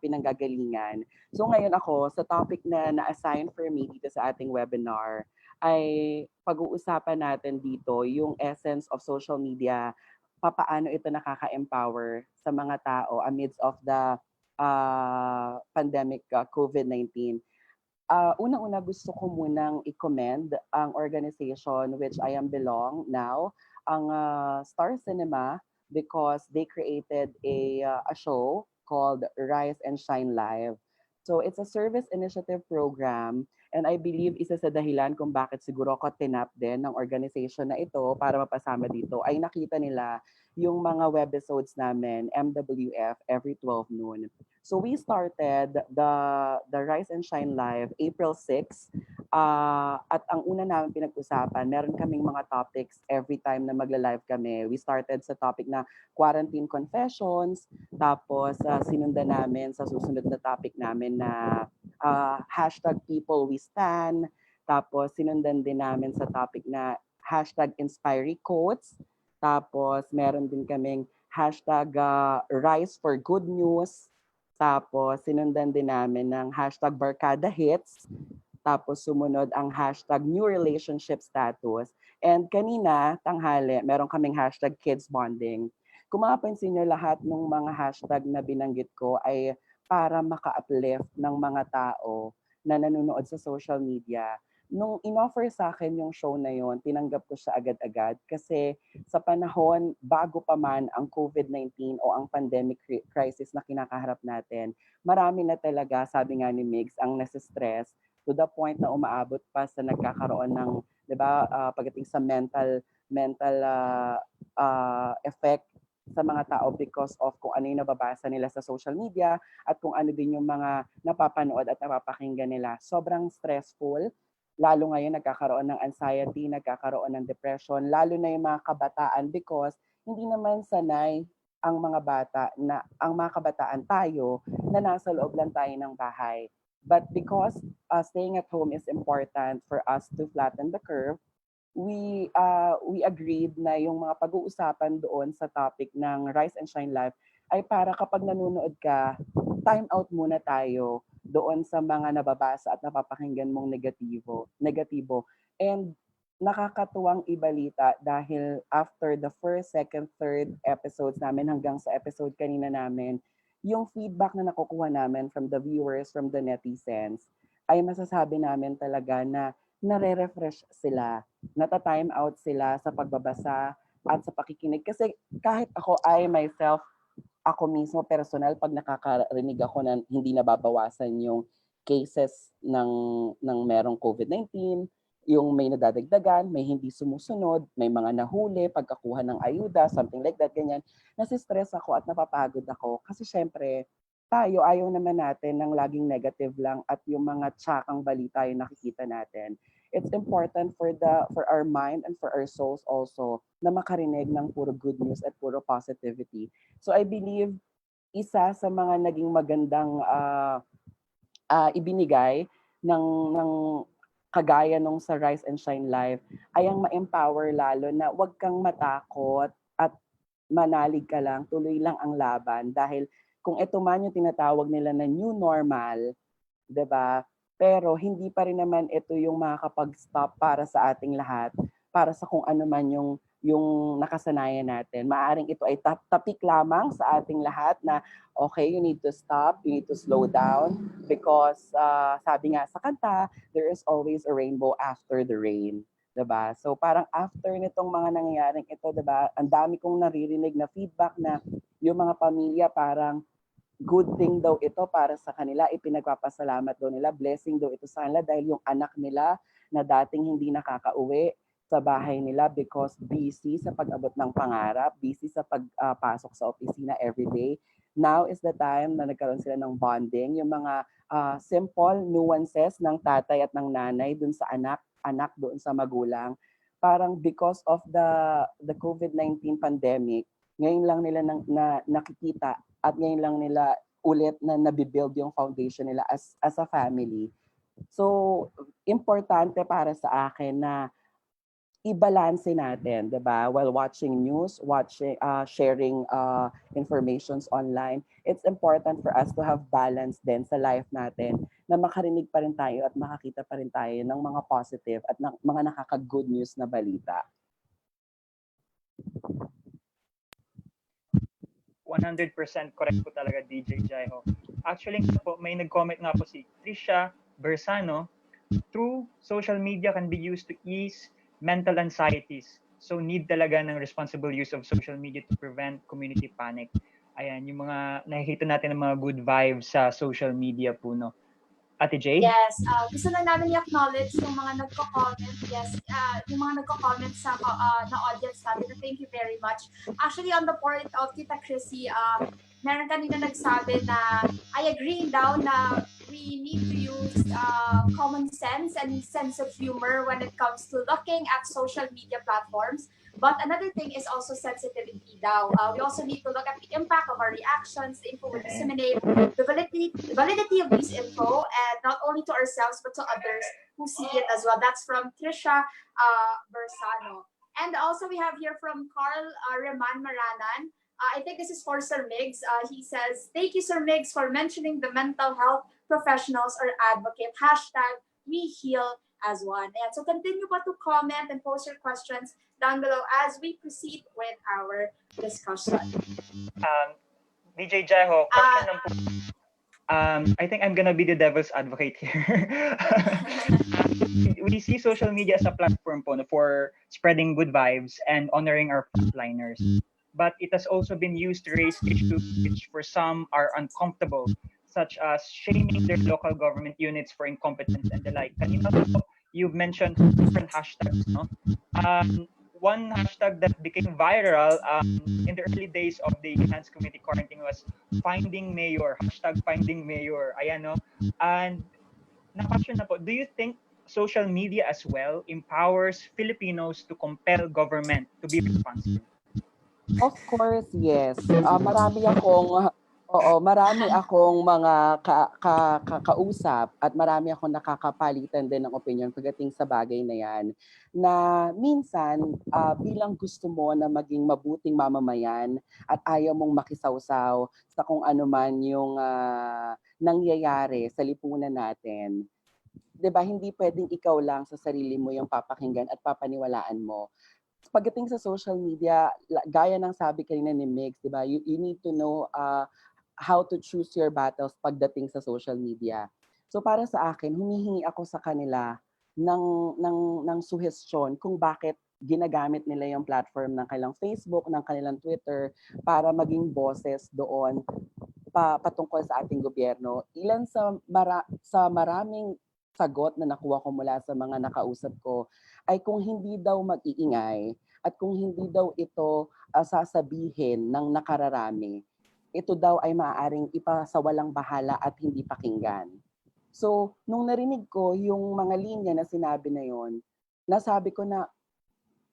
E: pinanggagalingan. So ngayon ako, sa topic na na-assign for me dito sa ating webinar, ay pag-uusapan natin dito yung essence of social media, papaano ito nakaka-empower sa mga tao amidst of the pandemic COVID-19. Unang-una gusto ko munang i-commend ang organization which I am belong now, ang Star Cinema, because they created a show called Rise and Shine Live. So it's a service initiative program, and I believe isa sa dahilan kung bakit siguro ako tinap din ng organization na ito para mapasama dito ay nakita nila yung mga webisodes namin, MWF, every 12 noon. So we started the Rise and Shine Live April 6. At ang una namin pinag-usapan, meron kaming mga topics every time na magla-live kami. We started sa topic na quarantine confessions, tapos sinundan namin sa susunod na topic namin na hashtag people we stand, tapos sinundan din namin sa topic na hashtag inspiring quotes, tapos meron din kaming hashtag rise for good news, tapos sinundan din namin ng hashtag barkada hits, tapos sumunod ang hashtag new relationship status. And kanina, tanghali, meron kaming hashtag kids bonding. Kung mapapansin nyo, lahat ng mga hashtag na binanggit ko ay para maka-uplift ng mga tao na nanonood sa social media. Nung in-offer sa akin yung show na yon, tinanggap ko siya agad-agad kasi sa panahon bago pa man ang COVID-19 o ang pandemic crisis na kinakaharap natin, marami na talaga, sabi nga ni Migs, ang nasa-stress to the point na umaabot pa sa nagkakaroon ng, 'di ba, pagdating sa mental effect sa mga tao because of kung ano yung nababasa nila sa social media at kung ano din yung mga napapanood at napapakinggan nila. Sobrang stressful. Lalo ngayon nagkakaroon ng anxiety, nagkakaroon ng depression, lalo na yung mga kabataan because hindi naman sanay ang mga kabataan tayo na nasa loob lang tayo ng bahay. But because staying at home is important for us to flatten the curve, we agreed na yung mga pag-uusapan doon sa topic ng Rise and Shine Live ay para kapag nanonood ka, time out muna tayo doon sa mga nababasa at napapakinggan mong negatibo. And nakakatuwang ibalita dahil after the first, second, third episodes namin hanggang sa episode kanina namin, yung feedback na nakukuha namin from the viewers, from the netizens, ay masasabi namin talaga na nare-refresh sila, nata-time out sila sa pagbabasa at sa pakikinig. Kasi kahit ako, ako mismo personal, pag nakakarinig ako na hindi nababawasan yung cases ng merong COVID-19, yung may nadadagdagan, may hindi sumusunod, may mga nahuli, pagkakuha ng ayuda, something like that, ganyan. Nasistress ako at napapagod ako. Kasi syempre, ayaw naman natin ng laging negative lang at yung mga tsakang balita yung nakikita natin. It's important for our mind and for our souls also na makarinig ng puro good news at puro positivity. So I believe isa sa mga naging magandang ibinigay ng kagaya nung sa Rise and Shine Live ay ang ma-empower lalo na wag kang matakot at manalig ka lang, tuloy lang ang laban dahil kung ito man yung tinatawag nila na new normal, 'di ba? Pero hindi pa rin naman ito yung makakapag-stop para sa ating lahat, para sa kung ano man yung nakasanayan natin. Maaring ito ay tapik lamang sa ating lahat na okay, you need to stop, you need to slow down because sabi nga sa kanta, there is always a rainbow after the rain. 'Di ba? So parang after nitong mga nangyayaring ito, 'di ba? Ang dami kong naririnig na feedback na yung mga pamilya parang good thing daw ito para sa kanila, ipinagpapasalamat daw nila, blessing daw ito sa kanila dahil yung anak nila na dating hindi nakakauwi sa bahay nila because busy sa pag-abot ng pangarap, busy sa pagpasok sa opisina everyday. Now is the time na nagkaroon sila ng bonding, yung mga simple nuances ng tatay at ng nanay dun sa anak doon sa magulang. Parang because of the COVID-19 pandemic, ngayon lang nila nakikita at ngayon lang nila ulit na nabibuild yung foundation nila as a family. So, importante para sa akin na i-balance natin, 'di ba? While watching news, sharing informations online, it's important for us to have balance din sa life natin na makarinig pa rin tayo at makakita pa rin tayo ng mga positive at ng mga nakaka-good news na balita.
B: 100% correct po talaga, DJ Jhai Ho. Actually, po, may nag-comment nga po si Trisha Bersano, through social media can be used to ease mental anxieties. So need talaga ng responsible use of social media to prevent community panic. Ayan, yung mga nakikita natin ng mga good vibes sa social media po, no? Ate Jade?
A: Yes, gusto lang namin i-acknowledge yung mga nagko-comment. Yes, yung mga nagko-comment sa na audience natin. Thank you very much. Actually, on the point of Tita Chrissy, meron kanina nagsabi na I agree daw na we need to use common sense and sense of humor when it comes to looking at social media platforms. But another thing is also sensitivity daw. We also need to look at the impact of our reactions, the info we disseminate, the validity of this info, and not only to ourselves but to others who see it as well. That's from Trisha Bersano. And also we have here from Carl Reman Maranan. I think this is for Sir Migs. He says, thank you, Sir Migs, for mentioning the mental health professionals or advocate. #WeHeal as one. And so continue pa to comment and post your questions down below as we proceed with our discussion.
B: DJ Jhai Ho, question lang po. I think I'm gonna be the devil's advocate here. We see social media as a platform po for spreading good vibes and honoring our frontliners. But it has also been used to raise issues which for some are uncomfortable, such as shaming their local government units for incompetence and the like. Kanina po, you've mentioned different hashtags, no? One hashtag that became viral in the early days of the enhanced community quarantine was Finding Mayor, #Finding Mayor. Ayan, no? And na-question na po, do you think social media as well empowers Filipinos to compel government to be responsible?
E: Of course, yes. Marami akong mga kausap at marami akong nakakapalitan din ng opinion pagdating sa bagay na yan. Na minsan, bilang gusto mo na maging mabuting mamamayan at ayaw mong makisawsaw sa kung ano man yung nangyayari sa lipunan natin, 'di ba, hindi pwedeng ikaw lang sa sarili mo yung papakinggan at papaniwalaan mo. Pagdating sa social media, gaya ng sabi kanina ni Migs, 'di ba, you need to know how to choose your battles pagdating sa social media. So para sa akin, humihingi ako sa kanila ng suhestyon kung bakit ginagamit nila yung platform ng kanilang Facebook, ng kanilang Twitter para maging boses doon patungkol sa ating gobyerno. Ilan sa maraming sagot na nakuha ko mula sa mga nakausap ko ay kung hindi daw mag-iingay at kung hindi daw ito sasabihin ng nakararami, ito daw ay maaaring ipasawalang bahala at hindi pakinggan. So, nung narinig ko yung mga linya na sinabi na yon, nasabi ko na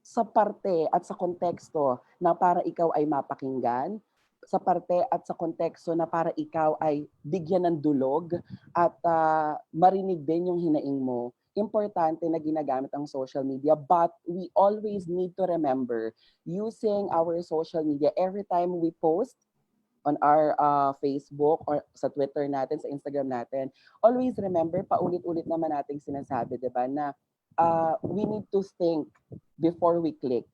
E: sa parte at sa konteksto na para ikaw ay mapakinggan, sa parte at sa konteksto na para ikaw ay bigyan ng dulog at marinig din yung hinaing mo, importante na ginagamit ang social media. But we always need to remember using our social media every time we post on our Facebook or sa Twitter natin, sa Instagram natin. Always remember, paulit-ulit naman nating sinasabi, 'di ba, na we need to think before we click.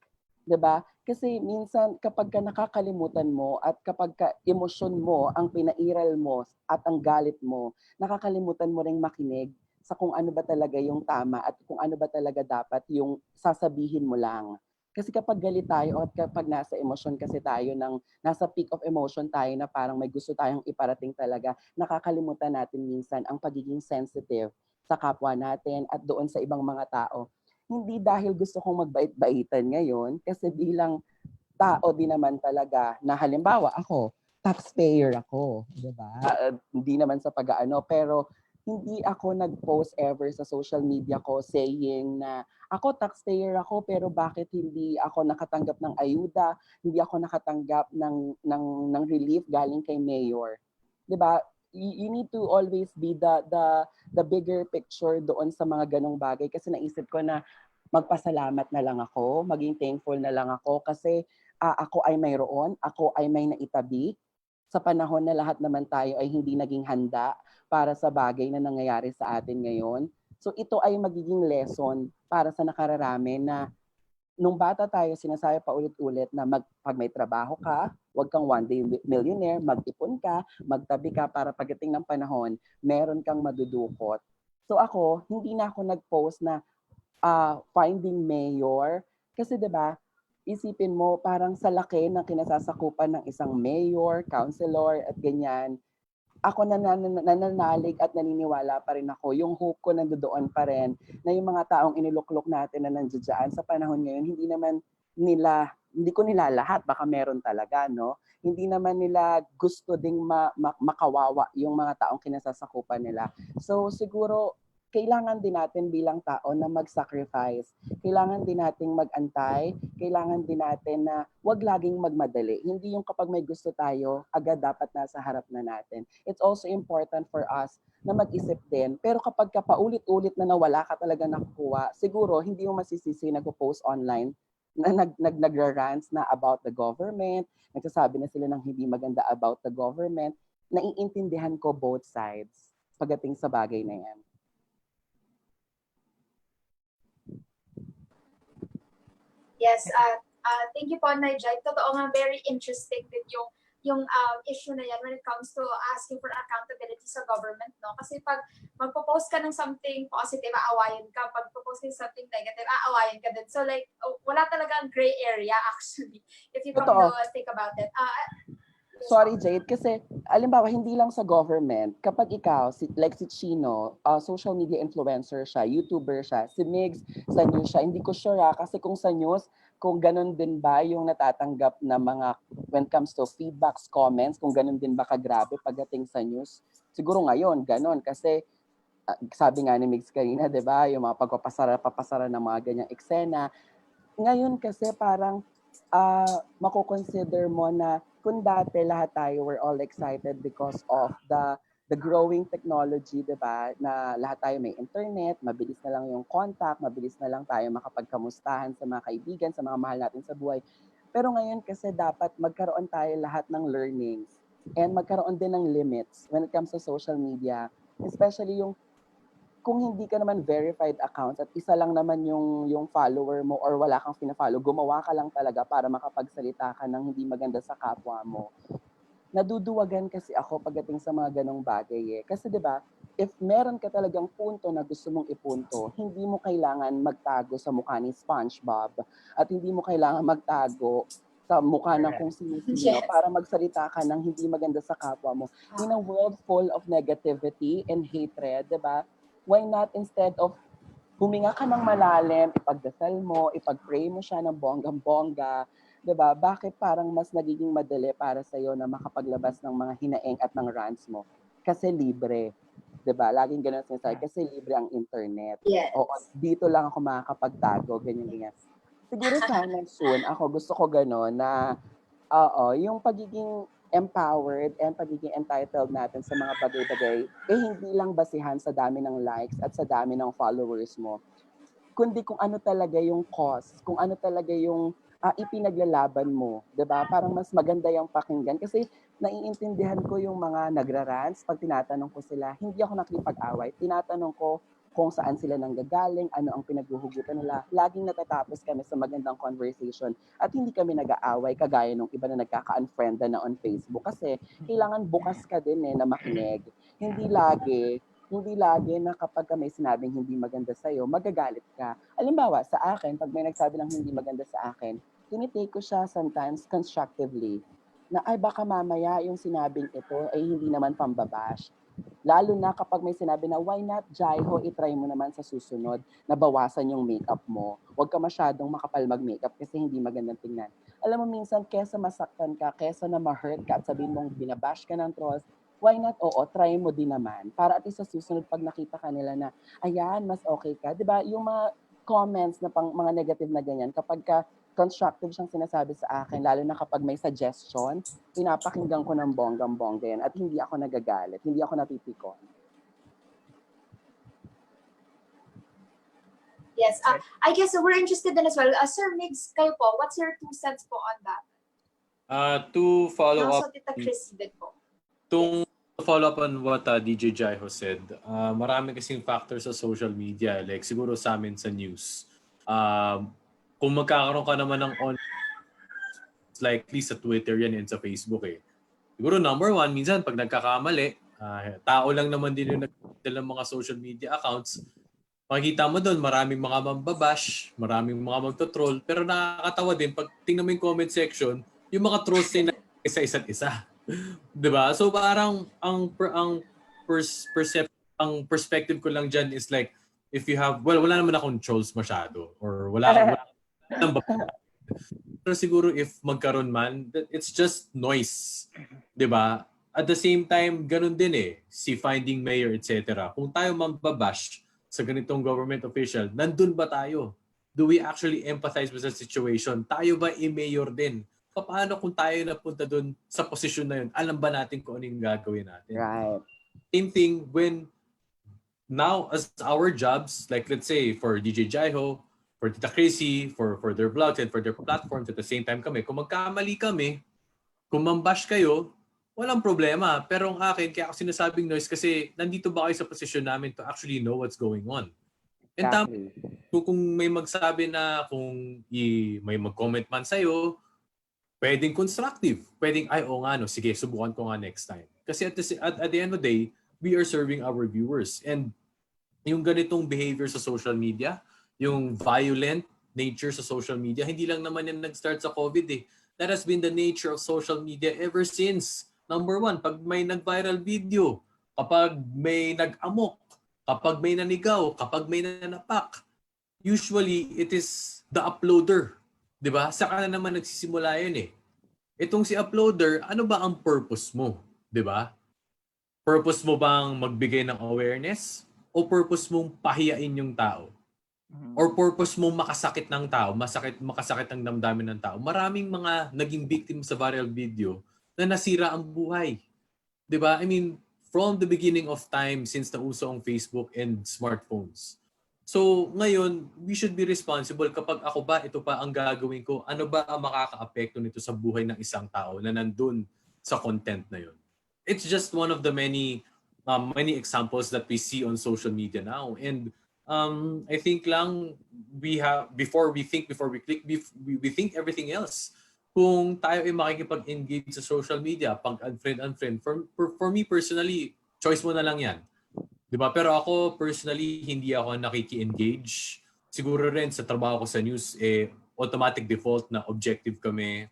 E: 'Di ba? Kasi minsan kapag ka nakakalimutan mo at kapag ka emosyon mo ang pinairal mo at ang galit mo, nakakalimutan mo ring makinig sa kung ano ba talaga yung tama at kung ano ba talaga dapat yung sasabihin mo lang. Kasi kapag galit tayo at kapag nasa emosyon kasi tayo, nasa peak of emotion tayo na parang may gusto tayong iparating talaga, nakakalimutan natin minsan ang pagiging sensitive sa kapwa natin at doon sa ibang mga tao. Hindi dahil gusto kong magbait-baitan ngayon, kasi bilang tao din naman talaga na halimbawa ako, taxpayer ako, 'di ba? Hindi naman sa pag-aano, pero hindi ako nag-post ever sa social media ko saying na ako taxpayer ako pero bakit hindi ako nakatanggap ng ayuda, hindi ako nakatanggap ng relief galing kay mayor. 'Di ba? You need to always be the bigger picture doon sa mga ganong bagay, kasi naisip ko na magpasalamat na lang ako, maging thankful na lang ako kasi ako ay mayroon, ako ay may naitabi sa panahon na lahat naman tayo ay hindi naging handa para sa bagay na nangyayari sa atin ngayon. So ito ay magiging lesson para sa nakararami na nung bata tayo, sinasabi pa ulit-ulit na pag may trabaho ka, huwag kang one day millionaire, mag-ipon ka, magtabi ka para pagdating ng panahon, meron kang madudukot. So ako, hindi na ako nag-post na finding mayor. Kasi 'di ba, isipin mo parang sa laki ng kinasasakupan ng isang mayor, councilor at ganyan, ako nananalig at naniniwala pa rin ako. Yung hope ko nandoon pa rin na yung mga taong iniluklok natin na nandiyan sa panahon ngayon, hindi ko nila lahat, baka meron talaga, no? Hindi naman nila gusto ding makawawa yung mga taong kinasasakupan nila. So siguro kailangan din natin bilang tao na mag-sacrifice. Kailangan din nating mag-antay. Kailangan din natin na wag laging magmadali. Hindi yung kapag may gusto tayo, agad dapat nasa harap na natin. It's also important for us na mag-isip din. Pero kapag ka paulit-ulit na nawala ka talaga nakukuha, siguro hindi mo masisisi nag-post online na nagra-rants na about the government, nagsasabi na sila ng hindi maganda about the government. Naiintindihan ko both sides pagdating sa bagay na yan.
A: Yes, thank you po, Jade. Totoo nga, very interesting din yung issue na yan when it comes to asking for accountability sa government, no? Kasi pag magpo-post ka ng something positive, aawayan ka. Pag post ka ng something negative, aawayan ka din. So like, wala talagang gray area actually, if you come to think about it.
E: Sorry, Jade, kasi alimbawa, hindi lang sa government. Kapag ikaw, like si Chino, social media influencer siya, YouTuber siya, si Migs, sa news siya, hindi ko sure kasi kung sa news, kung ganun din ba yung natatanggap na mga, when it comes to feedbacks, comments, kung ganun din ba kagrabe pagdating sa news. Siguro ngayon, ganun, kasi sabi nga ni Migs kanina, di ba, yung mga papasara ng mga ganyang eksena. Ngayon kasi parang, mako-consider mo na kung dati lahat tayo were all excited because of the growing technology, 'di ba? Na lahat tayo may internet, mabilis na lang yung contact, mabilis na lang tayo makapagkamustahan sa mga kaibigan, sa mga mahal natin sa buhay. Pero ngayon kasi dapat magkaroon tayo lahat ng learnings. and magkaroon din ng limits when it comes to social media, especially yung kung hindi ka naman verified accounts at isa lang naman yung follower mo or wala kang fina-follow, gumawa ka lang talaga para makapagsalita ka ng hindi maganda sa kapwa mo. Naduduwagan kasi ako pagdating sa mga ganong bagay eh. Kasi 'di ba, if meron ka talagang punto na gusto mong ipunto, hindi mo kailangan magtago sa mukha ni SpongeBob at hindi mo kailangan magtago sa mukha ng kung sino-sino
A: Yes.
E: para magsalita ka ng hindi maganda sa kapwa mo. In a world full of negativity and hatred, 'di ba? Why not instead of huminga ka ng malalim, ipagdasal mo, ipag-pray mo siya ng bonggang-bongga, 'di ba? Bakit parang mas nagiging madali para sa iyo na makapaglabas ng mga hinaing at ng rants mo? Kasi libre. 'Di ba? Laging ganoon sinasabi kasi libre ang internet.
A: Yes.
E: Oo, dito lang ako makakapagtago, ganyan. Siguro sana soon, ako gusto ko gano'n na yung pagiging empowered and pagiging entitled natin sa mga bagay-bagay, hindi lang basihan sa dami ng likes at sa dami ng followers mo, kundi kung ano talaga yung cause, kung ano talaga yung ipinaglalaban mo, 'di ba? Parang mas maganda yung pakinggan kasi naiintindihan ko yung mga nagrarants pag tinatanong ko sila, hindi ako nakikipag-away. Tinatanong ko kung saan sila nanggagaling, ano ang pinaghuhugutan nila. Laging natatapos kami sa magandang conversation at hindi kami nag-aaway kagaya nung iba na nagkaka-unfriend na on Facebook kasi kailangan bukas ka din na makinig. Hindi lagi na kapag may sinabing hindi maganda sa'yo, magagalit ka. Halimbawa, sa akin, pag may nagsabi ng hindi maganda sa akin, tinitake ko siya sometimes constructively na ay baka mamaya yung sinabing ito ay hindi naman pambabash. Lalo na kapag may sinabi na why not Jhai Ho, itry mo naman sa susunod na bawasan yung makeup mo. Huwag ka masyadong makapal mag-makeup kasi hindi magandang tingnan. Alam mo minsan, kesa masaktan ka, kesa na ma-hurt ka at sabihin mong binabash ka ng trolls, why not, try mo din naman. Para at least sa susunod pag nakita ka nila na, ayan, mas okay ka. Diba, yung mga comments na mga negative na ganyan, kapag ka constructive siyang sinasabi sa akin, lalo na kapag may suggestion, pinapakinggan ko ng bonggang-bongga yan at hindi ako nagagalit, hindi ako napipikon.
A: Yes. I guess we're interested in as well. Sir Migs, kayo po, what's your 2 cents po on that?
D: To follow
A: Also,
D: up,
A: Tita Chris din po.
D: to follow up on what DJ Jhai Ho said, marami kasing factors sa social media, like siguro sa amin sa news. Kung magkakaroon ka naman ng likely sa Twitter yan and sa Facebook eh. Siguro number 1, minsan pag nagkakamali, tao lang naman din yung nagdala ng mga social media accounts, makikita mo doon maraming mga mambabash, maraming mga magto-troll, pero nakakatawa din pag tingnan mo yung comment section, yung mga trolls na isa isa't isa. 'Di ba? So parang ang perspective ko lang diyan is like if you have wala naman akong trolls masyado or wala pero siguro if magkaroon man, it's just noise. 'Di ba? At the same time, ganun din si finding mayor, etc. Kung tayo mambabash sa ganitong government official, nandun ba tayo? Do we actually empathize with the situation? Tayo ba i-mayor din? Paano kung tayo napunta dun sa posisyon na yun? Alam ba natin kung ano yung gagawin natin?
E: Right.
D: Same thing when now as our jobs, like let's say for DJ Jhai Ho, for Tita Chrissy, for their vlogs and for their platforms at the same time kami, kung magkamali kami, kung mambash kayo, walang problema. Pero ang akin, kaya ako sinasabing noise kasi nandito ba kayo sa posisyon namin to actually know what's going on? And
E: Exactly.
D: kung may magsabi na kung may mag-comment man sa'yo, pwedeng constructive. Pwedeng, sige, subukan ko nga next time. Kasi at the end of the day, we are serving our viewers. And yung ganitong behavior sa social media, yung violent nature sa social media, hindi lang naman yan nag-start sa COVID That has been the nature of social media ever since. Number 1, pag may nag-viral video, kapag may nag-amok, kapag may nanigaw, kapag may nanapak, usually it is the uploader. 'Di ba? Saka na naman nagsisimula yun Itong si uploader, ano ba ang purpose mo? 'Di ba? Purpose mo bang magbigay ng awareness? O purpose mong pahiyain yung tao? Or purpose mong makasakit ng tao, makasakit ang damdamin ng tao? Maraming mga naging victim sa viral video na nasira ang buhay. 'Di ba? I mean, from the beginning of time since nauso ang Facebook and smartphones. So, ngayon, we should be responsible kapag ako ba, ito pa ang gagawin ko, ano ba ang makaka-apekto nito sa buhay ng isang tao na nandun sa content na yun. It's just one of the many examples that we see on social media now. And I think lang before we click, we think everything else. Kung tayo ay makikipag-engage sa social media, pag unfriend, for me personally, choice mo na lang yan. Diba? Pero ako personally, hindi ako nakiki-engage. Siguro rin sa trabaho ko sa news, automatic default na objective kami.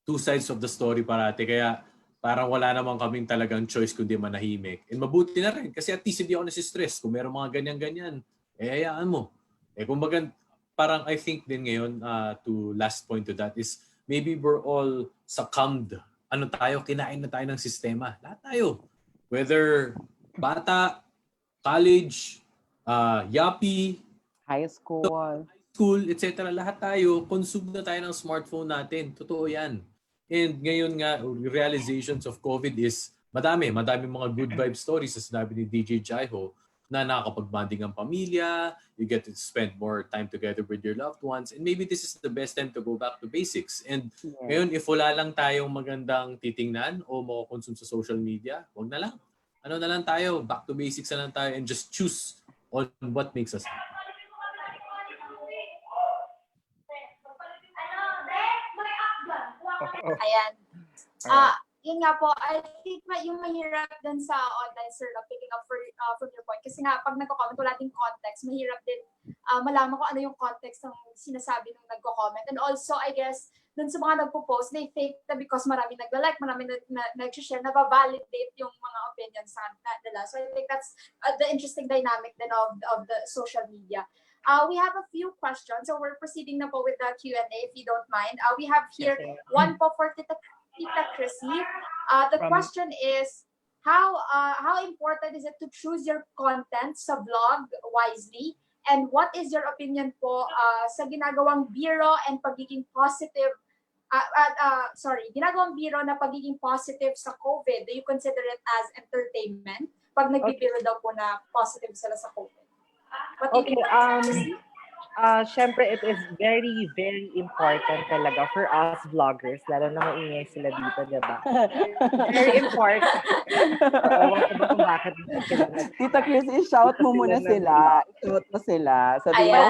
D: Two sides of the story parati. Kaya parang wala naman kaming talagang choice kundi manahimik. And mabuti na rin kasi at least hindi ako nasistress. Kung meron mga ganyan-ganyan, hayaan mo. Kumbaga, parang I think din ngayon, to last point to that is maybe we're all succumbed. Kinain na tayo ng sistema. Lahat tayo. Whether bata, college, yapi,
E: High school,
D: etc. Lahat tayo, consume na tayo ng smartphone natin. Totoo yan. And ngayon nga, realizations of COVID is madami mga good vibe stories sa sinabi ni DJ Jhai Ho na nakakapag-bonding ang pamilya, you get to spend more time together with your loved ones, and maybe this is the best time to go back to basics. And ngayon, if wala lang tayong magandang titingnan o makakonsume sa social media, wag na lang. Ano na lang tayo, back to basics na lang tayo and just choose on what makes us happy.
A: Ayan. Yun nga po, I think yung mahirap din sa online, sir, picking up from your point. Kasi nga, pag nagko-comment, wala din context. Mahirap din malaman ko ano yung context ng sinasabi ng nagko-comment. And also, I guess, dun sa mga nagpo-post, they think that because marami nagla-like, marami nag-share, nababalidate yung mga opinions sa nila. So I think that's the interesting dynamic then of the social media. We have a few questions, so we're proceeding na po with the Q&A if you don't mind. We have here one po for Tita Chrissy. The question is, how important is it to choose your content sa vlog wisely? And what is your opinion po sa ginagawang biro and pagiging positive? Ginagawang biro na pagiging positive sa COVID. Do you consider it as entertainment? Pag nagbibiro daw po na positive sila sa COVID.
C: Okay, syempre it is very, very important talaga for us vloggers, lalo na maingay sila dito, diba? Very important. Ewan ko ba kung bakit sila
E: Tita Chris, i-shout mo muna sila. I-shout mo sila. Sabi mo,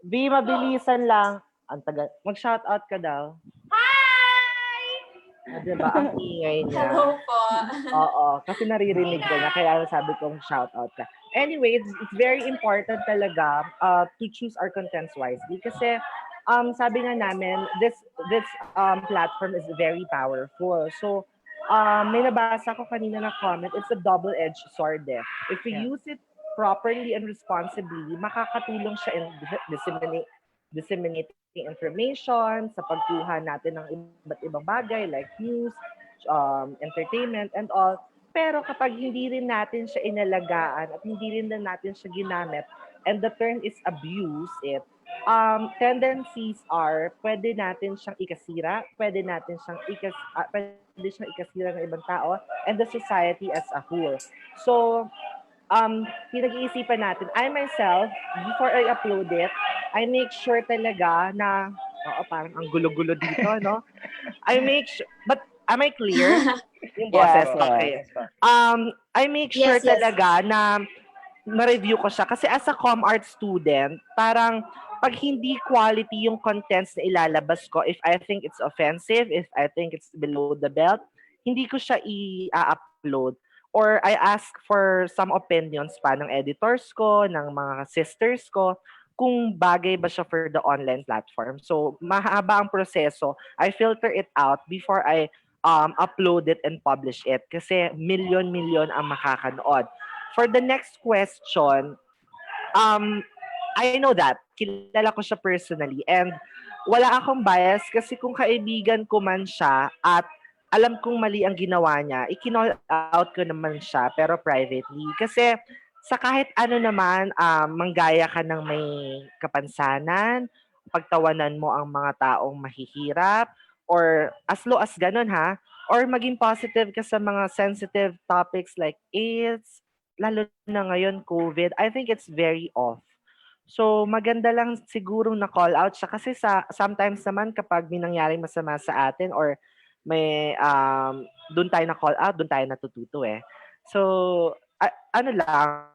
C: V, mabilisan lang. Ang tagal. Mag-shoutout ka daw. Diba? Ang ingay niya.
A: Hello po.
C: Oo, kasi naririnig ko na, kaya sabi kong shoutout ka. Anyway, it's very important talaga to choose our contents wisely kasi sabi nga namin, this platform is very powerful. So, may nabasa ko kanina na comment, it's a double-edged sword. If we use it properly and responsibly, makakatulong siya in disseminating information, sa pagkuha natin ng iba't ibang bagay like news, entertainment, and all. Pero kapag hindi rin natin siya inalagaan at hindi rin natin siya ginamit, and the term is abuse it, tendencies are pwede natin siyang ikasira, pwede siyang ikasira ng ibang tao, and the society as a whole. So, pinag-iisipan natin. I myself, before I upload it, I make sure talaga na, parang ang gulo-gulo dito, no? I make sure, but am I clear? Yung boses, okay. I make sure talaga na ma-review ko siya. Kasi as a com art student, parang pag hindi quality yung contents na ilalabas ko, if I think it's offensive, if I think it's below the belt, hindi ko siya i-upload. Or I ask for some opinions pa ng editors ko, ng mga sisters ko, kung bagay ba siya for the online platform. So, mahaba ang proseso. I filter it out before I upload it and publish it. Kasi million ang makakanood. For the next question, I know that. Kilala ko siya personally. And wala akong bias kasi kung kaibigan ko man siya at alam kong mali ang ginawa niya, i-call out ko naman siya pero privately. Kasi sa kahit ano naman, manggaya ka ng may kapansanan, pagtawanan mo ang mga taong mahihirap, or as low as ganun or maging positive ka sa mga sensitive topics like AIDS, lalo na ngayon COVID, I think it's very off. So maganda lang siguro na call out siya kasi sometimes naman kapag may nangyaring masama sa atin or may doon tayo na call out, doon tayo natututo eh. So ano lang,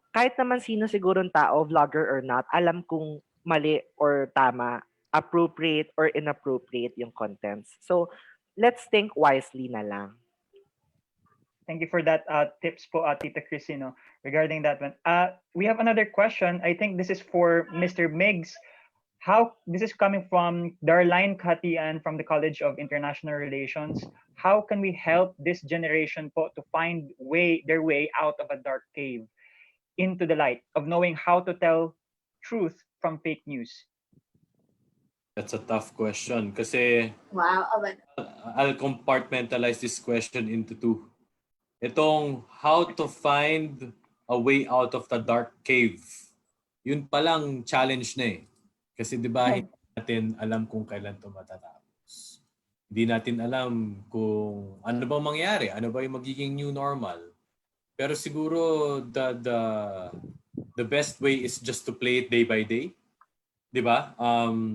C: kahit naman sino sigurong tao, vlogger or not, alam kung mali or tama, appropriate or inappropriate yung contents. So let's think wisely na lang.
B: Thank you for that tips po, Tita Crisino, regarding that one. We have another question. I think this is for Mr. Migs. This is coming from Darline Katian from the College of International Relations. How can we help this generation po to find their way out of a dark cave into the light of knowing how to tell truth from fake news?
D: That's a tough question kasi
A: Wow,
D: I'll compartmentalize this question into two. Itong how to find a way out of the dark cave. Yun palang challenge na eh. Kasi di ba hindi natin alam kung kailan ito matatapos. Hindi natin alam kung ano ba mangyari, ano ba yung magiging new normal. Pero siguro the best way is just to play it day by day. Di ba?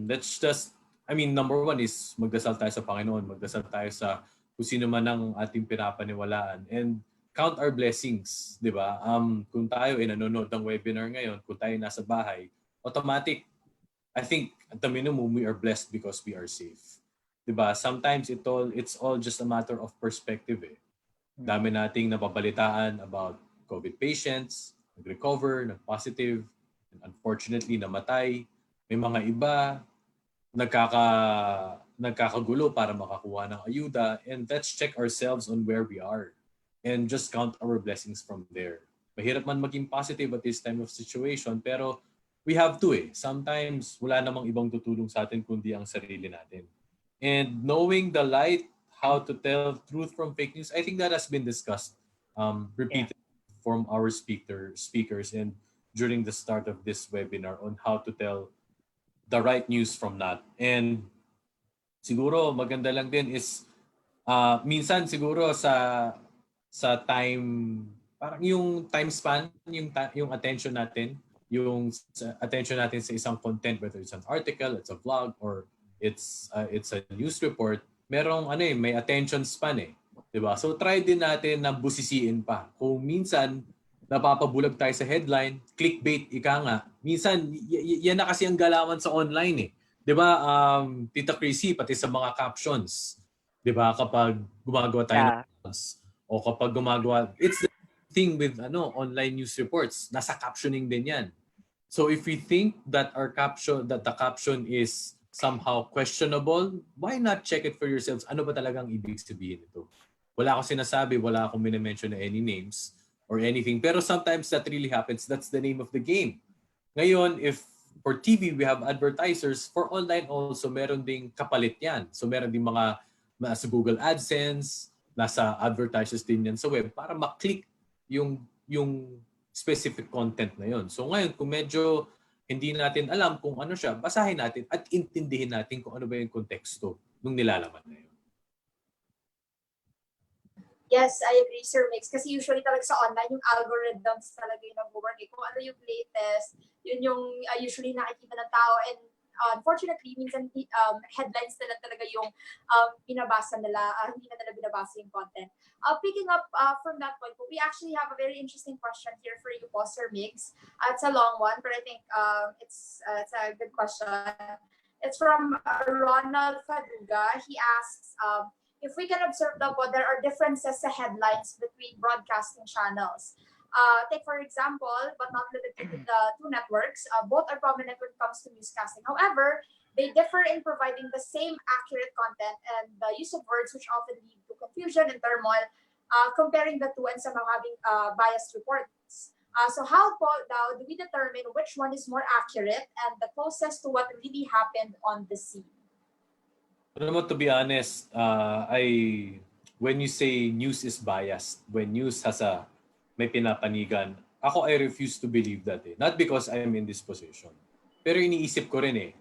D: Let's just, number one is magdasal tayo sa Panginoon, magdasal tayo sa kung sino man ang ating pinapaniwalaan, and count our blessings, di ba? Kung tayo ay nanonood ng webinar ngayon, kung tayo nasa bahay, automatic, I think at the minimum we are blessed because we are safe. Di ba? Sometimes it's all just a matter of perspective eh. Dami nating napabalitaan about COVID patients, nag-recover, nag-positive, and unfortunately namatay. May mga iba nagkakagulo para makakuha ng ayuda, and let's check ourselves on where we are and just count our blessings from there. Mahirap man maging positive at this time of situation, pero we have to eh. Sometimes wala namang ibang tutulong sa atin kundi ang sarili natin. And knowing the light, how to tell truth from fake news, I think that has been discussed repeatedly from our speakers and during the start of this webinar on how to tell the right news from not. And siguro maganda lang din is minsan siguro sa time, parang yung time span, yung attention natin, attention natin sa isang content, whether it's an article, it's a vlog, or it's a news report, merong may attention span eh. 'Di ba? So try din natin na busisiin pa. Kung minsan napapabulag tayo sa headline, clickbait, ika nga. Minsan, yan na kasi ang galawan sa online eh. 'Di ba, Tita Chrissy, pati sa mga captions. 'Di ba, kapag gumagawa tayo ng posts, o kapag it's the thing with online news reports. Nasa captioning din yan. So if we think that the caption is somehow questionable, why not check it for yourselves? Ano ba talagang ibig sabihin ito? Wala akong sinasabi, wala akong minimension na any names or anything. Pero sometimes that really happens. That's the name of the game. Ngayon, if for TV we have advertisers, for online also meron ding kapalit yan. So meron ding mga sa Google AdSense, nasa advertisers din yan sa web para maklik yung specific content na yon. So ngayon, kung medyo hindi natin alam kung ano siya, basahin natin at intindihin natin kung ano ba yung konteksto ng nilalaman na yun.
A: Yes, I agree, Sir Mix. Kasi usually talaga sa online, yung algorithms talaga yung nag-work. Kung ano yung latest, yun yung usually nakikita ng tao. And unfortunately, minsan headlines nila talaga yung binabasa nila, hindi na nila binabasa yung content. Picking up from that point, we actually have a very interesting question here for you po, Sir Mix. It's a long one, but I think it's a good question. It's from Ronald Faduga. He asks, if we can observe there are differences sa headlines between broadcasting channels. Take for example, but not limited to the two networks, both are prominent when it comes to newscasting. However, they differ in providing the same accurate content and the use of words which often lead to confusion and turmoil, comparing the two and somehow having biased reports. So how now do we determine which one is more accurate and the closest to what really happened on the scene?
D: To be honest, when you say news is biased, when news has may pinapanigan, I refuse to believe that eh. Not because I'm in this position. Pero iniisip ko rin eh,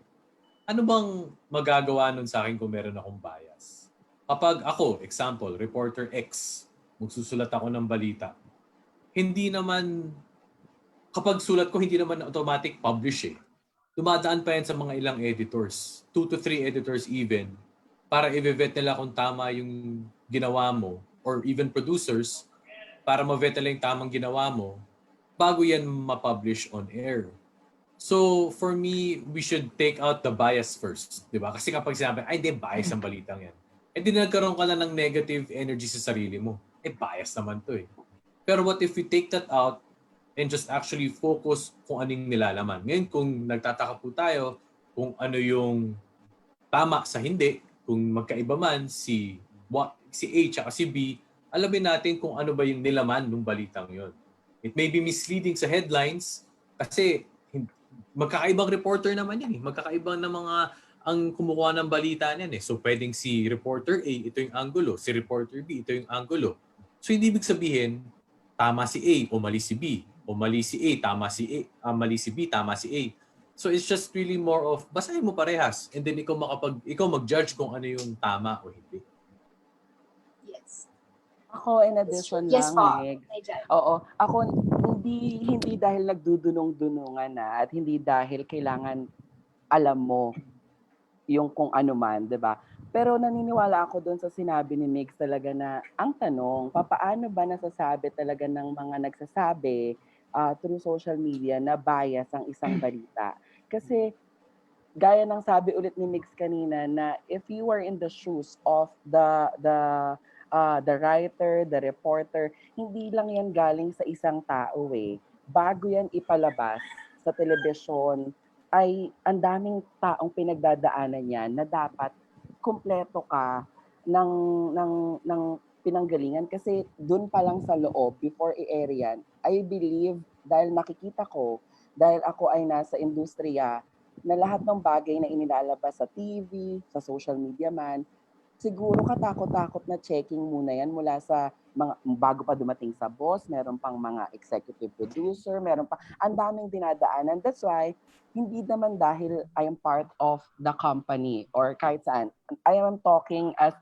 D: ano bang magagawa nun sa akin kung meron akong bias? Kapag ako, example, reporter X, magsusulat ako ng balita, hindi naman kapag sulat ko, hindi naman automatic publish eh. Dumadaan pa yan sa mga ilang editors. 2 to 3 editors even. Para i-vet nila kung tama yung ginawa mo. Or even producers. Para ma-vet nila yung tamang ginawa mo. Bago yan ma-publish on air. So, for me, we should take out the bias first. Diba? Kasi kapag sinabi, ay, hindi, bias ang balitang yan. Eh, di nagkaroon ka na ng negative energy sa sarili mo. Eh, bias naman to eh. Pero what if we take that out and just actually focus kung anong nilalaman? Ngayon, kung nagtataka po tayo kung ano yung tama sa hindi, kung magkaiba man si A at si B, alamin natin kung ano ba yung nilaman ng balitang yon. It may be misleading sa headlines kasi magkakaibang reporter naman yan eh. Magkakaibang na mga ang kumukuha ng balita niyan eh. So pwedeng si reporter A, ito yung angulo. Si reporter B, ito yung angulo. So hindi ibig sabihin, tama si A o mali si B. O mali si A, tama si A. Mali si B, tama si A. So it's just really more of, basahin mo parehas. And then ikaw mag-judge kung ano yung tama o hindi.
A: Yes.
E: Ako, in addition lang, Meg.
A: Jade.
E: Oo. Ako, hindi dahil nagdudunong-dunungan na at hindi dahil kailangan alam mo yung kung ano man, 'di ba? Pero naniniwala ako doon sa sinabi ni Migs talaga na ang tanong, papaano ba nasasabi talaga ng mga nagsasabi through social media na bias ang isang balita? Kasi gaya ng sabi ulit ni Migs kanina na if you are in the shoes of the writer, the reporter, hindi lang yan galing sa isang tao eh. Bago yan ipalabas sa telebisyon, ay ang daming taong pinagdadaanan yan na dapat kumpleto ka ng pinanggalingan kasi doon pa lang sa loob before i-air yan, I believe dahil nakikita ko, dahil ako ay nasa industriya, na lahat ng bagay na inilalabas sa TV, sa social media man, siguro katakot-takot na checking muna yan mula sa mga bago pa dumating sa boss, meron pang mga executive producer, meron pa, ang daming dinadaanan. That's why, hindi naman dahil I am part of the company or kahit saan. I am talking as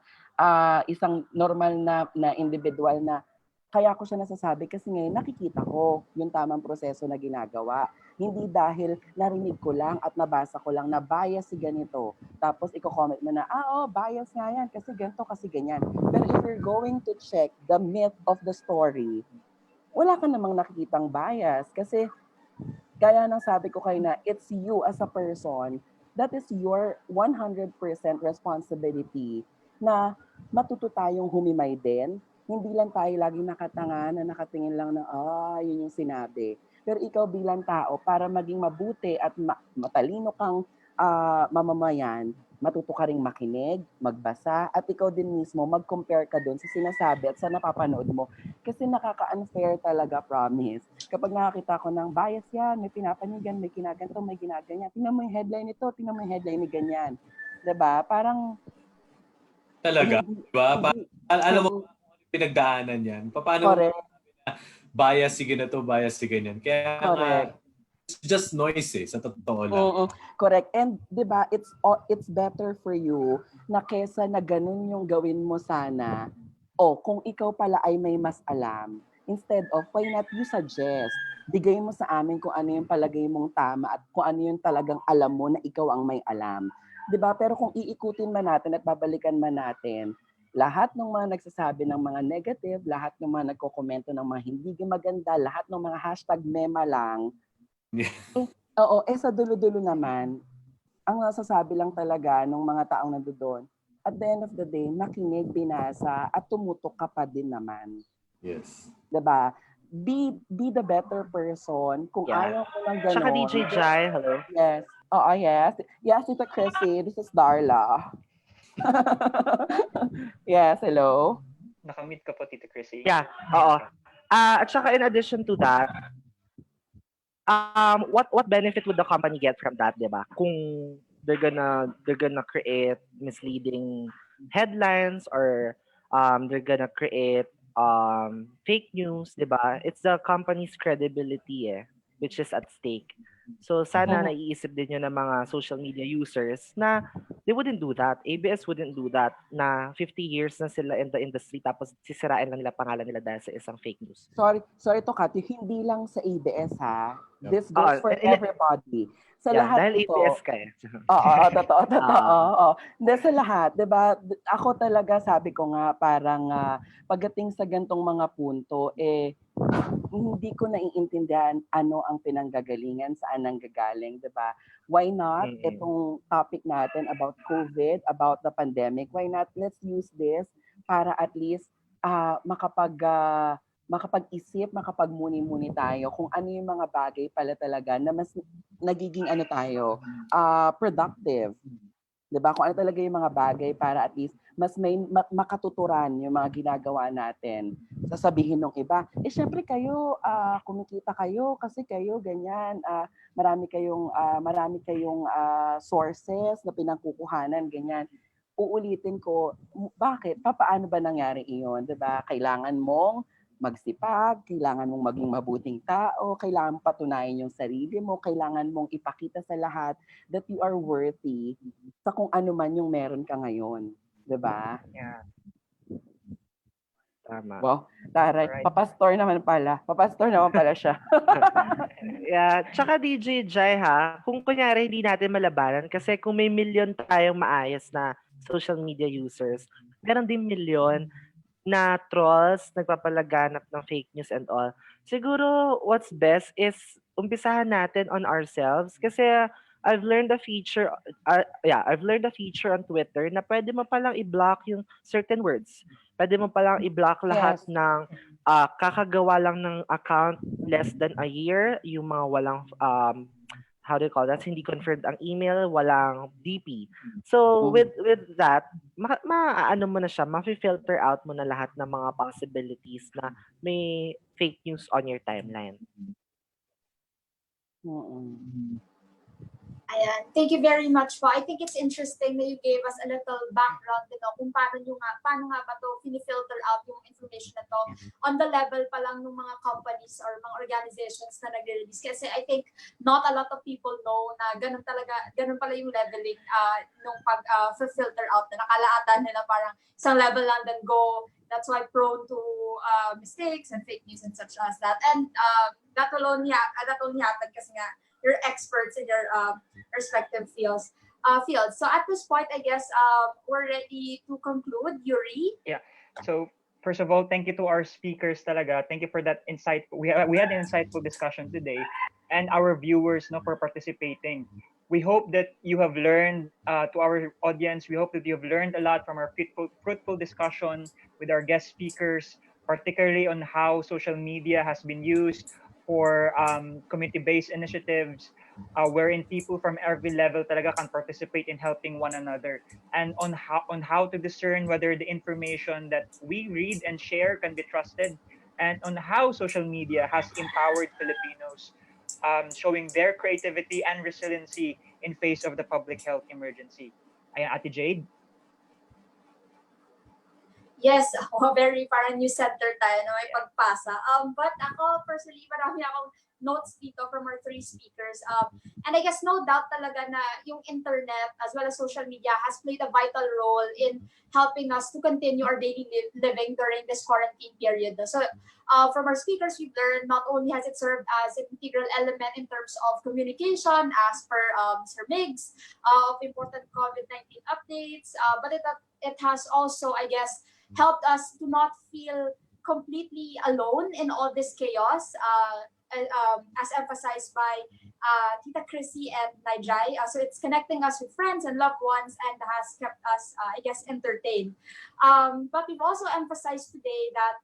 E: isang normal na individual na kaya ko siya nasasabi kasi ngayon nakikita ko yung tamang proseso na ginagawa. Hindi dahil narinig ko lang at nabasa ko lang na bias si ganito. Tapos i-comment mo na, bias nga yan kasi ganito, kasi ganyan. Pero if you're going to check the myth of the story, wala ka namang nakikitang bias. Kasi gaya ng sabi ko kayo na it's you as a person, that is your 100% responsibility na matuto tayong humimay din. Hindi lang tayo laging nakatanga na nakatingin lang na, yun yung sinabi. Pero ikaw bilang tao, para maging mabuti at matalino kang mamamayan, matuto ka ring makinig, magbasa, at ikaw din mismo, mag-compare ka doon sa sinasabi at sa napapanood mo. Kasi nakaka-unfair talaga, promise. Kapag nakakita ko ng bias yan, may pinapanigan, may kinaganto, may ginaganyan. Tingnan mo yung headline nito, tingnan mo yung headline ni ganyan. Diba? Parang...
D: Talaga, diba? Alam mo, pinagdaanan yan. Paano bias si ganito, bias si ganyan. Kaya nga, it's just noise sa totoo lang.
E: Correct. And 'di ba, it's better for you na kesa na ganun yung gawin mo sana. Kung ikaw pala ay may mas alam, instead of why not you suggest, bigay mo sa amin kung ano yung palagay mong tama at kung ano yung talagang alam mo na ikaw ang may alam. 'Di ba? Pero kung iikutin man natin at babalikan man natin, lahat ng mga nagsasabi ng mga negative, lahat ng mga nagkokomento ng mga hindi maganda, lahat ng mga hashtag mema lang. Sa dulo-dulo naman, ang nasasabi lang talaga ng mga taong nandoon, at the end of the day, nakinig, binasa, at tumutok ka pa din naman.
D: Yes.
E: Diba? Be the better person. Kung ayaw ko lang gano'n.
C: Tsaka DJ Jhai, hello.
E: Yes. Yes. Yes, Tita Chrissy. This is Darla. Yes, hello.
B: Nakamute ka po, Tita Chrissy.
C: Yeah, oo. At saka in addition to that, what benefit would the company get from that, 'di ba? Kung they're gonna create misleading headlines or they're gonna create fake news, 'di ba? It's the company's credibility which is at stake. So sana naiisip din yun ng mga social media users na they wouldn't do that. ABS wouldn't do that na 50 years na sila in the industry tapos sisirain lang nila pangalan nila dahil sa isang fake news.
E: Sorry to cut you. Hindi lang sa ABS ha.
D: Yep.
E: This goes for everybody. Sa lahat
C: dahil
E: ito.
C: ABS ka eh.
E: Oo, totoo. Oo. Hindi sa lahat, 'di ba? Ako talaga sabi ko nga parang pagdating sa gantong mga punto hindi ko naiintindihan ano ang pinanggagalingan, saan nanggagaling, 'di ba? Why not itong topic natin about COVID, about the pandemic? Why not let's use this para at least makapag-isip, makapagmuni-muni tayo kung ano yung mga bagay pala talaga na mas nagiging productive. 'Di ba? Kung ano talaga yung mga bagay para at least mas may makatuturan yung mga ginagawa natin. Sasabihin ng iba, syempre kayo kumikita kayo kasi kayo ganyan, marami kayong sources na pinangkukuhanan ganyan. Uulitin ko, bakit? Paano ba nangyari iyon? 'Di ba? Kailangan mong magsipag, kailangan mong maging mabuting tao, kailangan mong patunayan yung sarili mo, kailangan mong ipakita sa lahat that you are worthy sa kung ano man yung meron ka ngayon. 'Di ba?
C: Yeah. Tama.
E: Wow, taray.
B: Alright.
E: Papastor naman pala siya.
C: Yeah, tsaka DJ Jhai ha, kung kunyari hindi natin malabanan kasi kung may milyon tayong maayos na social media users, meron din milyon na trolls nagpapalaganap ng fake news and all. Siguro what's best is umpisahan natin on ourselves kasi I've learned a feature on Twitter na pwede mo palang i-block yung certain words. Pwede mo palang i-block lahat
E: Yes.
C: ng kakagawa lang ng account less than a year, yung mga walang how do you call that? Hindi confirmed ang email, walang DP. So with that, ano mo na siya, ma-filter out mo na lahat ng mga possibilities na may fake news on your timeline.
A: Ayan. Thank you very much po. I think it's interesting that you gave us a little background kung paano nga ba to filter out yung information na to on the level pa lang ng mga companies or mga organizations na nagre-release. Kasi I think not a lot of people know na ganun pala yung leveling nung pag-filter out na nakalaatan nila parang isang level lang then go. That's why prone to mistakes and fake news and such as that. And that only happened kasi nga you're experts in your respective fields. So at this point, I guess we're ready to conclude. Yuri?
B: Yeah. So first of all, thank you to our speakers talaga. Thank you for that insight. We had an insightful discussion today, and our viewers for participating. We hope that you have learned, to our audience, we hope that you have learned a lot from our fruitful discussion with our guest speakers, particularly on how social media has been used for community-based initiatives, wherein people from every level talaga can participate in helping one another, and on how to discern whether the information that we read and share can be trusted, and on how social media has empowered Filipinos, showing their creativity and resiliency in face of the public health emergency. Ayan, Ate Jade.
A: Yes, very parang news center tayo na may pagpasa. But ako, personally, marami akong notes dito from our three speakers. And I guess no doubt talaga na yung internet as well as social media has played a vital role in helping us to continue our daily living during this quarantine period. So from our speakers, we've learned not only has it served as an integral element in terms of communication as per Sir Migs, of important COVID-19 updates, but it has also, I guess, helped us to not feel completely alone in all this chaos, as emphasized by Tita Chrissy and Jhai. So it's connecting us with friends and loved ones and has kept us, I guess, entertained. But we've also emphasized today that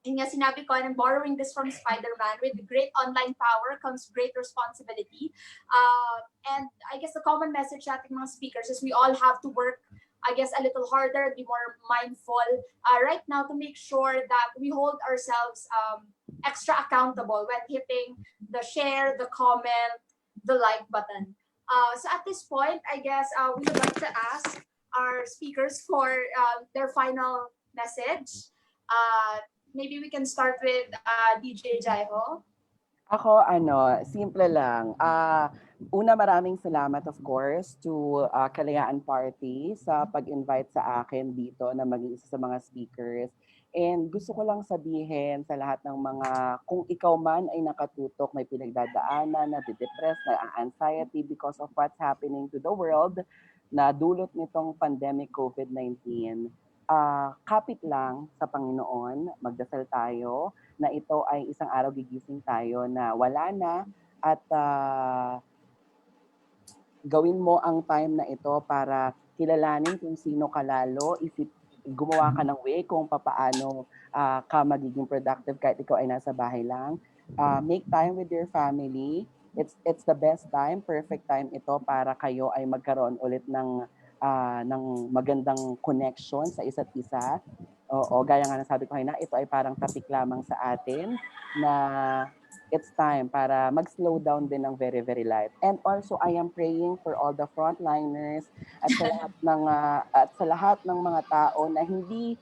A: yung sinabi ko, and I'm borrowing this from Spider-Man, with great online power comes great responsibility. And I guess the common message natin mga speakers is we all have to work, I guess, a little harder, be more mindful right now to make sure that we hold ourselves extra accountable when hitting the share, the comment, the like button. So at this point, I guess we would like to ask our speakers for their final message. Maybe we can start with DJ Jhai Ho.
E: Ako, simple lang. Una, maraming salamat of course to Kalayaan Party sa pag-invite sa akin dito na maging isa sa mga speakers. And gusto ko lang sabihin sa lahat ng mga, kung ikaw man ay nakatutok, may pinagdadaanan, nadidepress, na-anxiety because of what's happening to the world, na dulot nitong pandemic COVID-19, kapit lang sa Panginoon, magdasal tayo, na ito ay isang araw gigising tayo na wala na at gawin mo ang time na ito para kilalanin kung sino ka lalo, gumawa ka ng way kung papaano ka magiging productive kahit ikaw ay nasa bahay lang. Make time with your family. It's the best time, perfect time ito para kayo ay magkaroon ulit ng magandang connection sa isa't isa. O gaya nga nasabi ko kanina, ito ay parang topic lamang sa atin na it's time para mag-slow down din ng very, very life. And also, I am praying for all the frontliners at sa lahat ng mga tao na hindi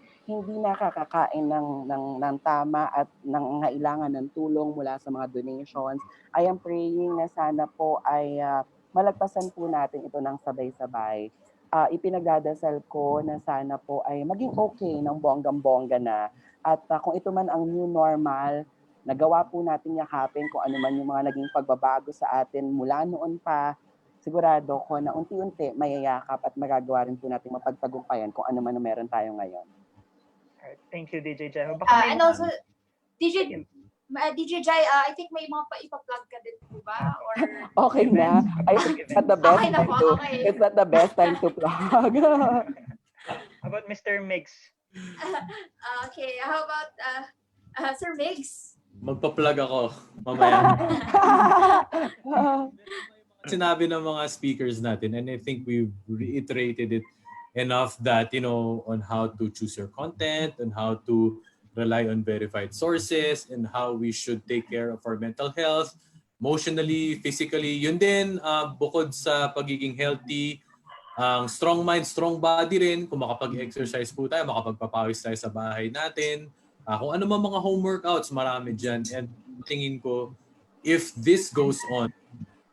E: nakakakain ng tama at nangangailangan ng tulong mula sa mga donations. I am praying na sana po ay malagpasan po natin ito ng sabay-sabay. Ipinagdadasal ko na sana po ay maging okay ng bonggang-bongga na. At kung ito man ang new normal, nagawa po natin yakapin kung ano man yung mga naging pagbabago sa atin mula noon pa, sigurado ko na unti-unti mayayakap at magagawa rin po natin mapagtagumpayan kung ano man ang meron tayo ngayon.
B: Alright, thank you, DJ Jhai Ho.
A: And also, DJ Jhai, I think may mga ipa-plug ka din po ba? Or...
E: Okay na. I think it's not the best
A: Okay na po, okay.
E: It's not the best time to plug.
B: How about Mr. Migs?
A: Okay, how about Sir Migs?
D: Magpa-plug ako mamaya. Sinabi ng mga speakers natin, and I think we've reiterated it enough that, on how to choose your content, and how to rely on verified sources, and how we should take care of our mental health, emotionally, physically. Yun din, bukod sa pagiging healthy, ang strong mind, strong body rin. Kung makapag-exercise po tayo, makapagpapawis tayo sa bahay natin. Kung ano man mga home workouts, marami dyan. And tingin ko, if this goes on,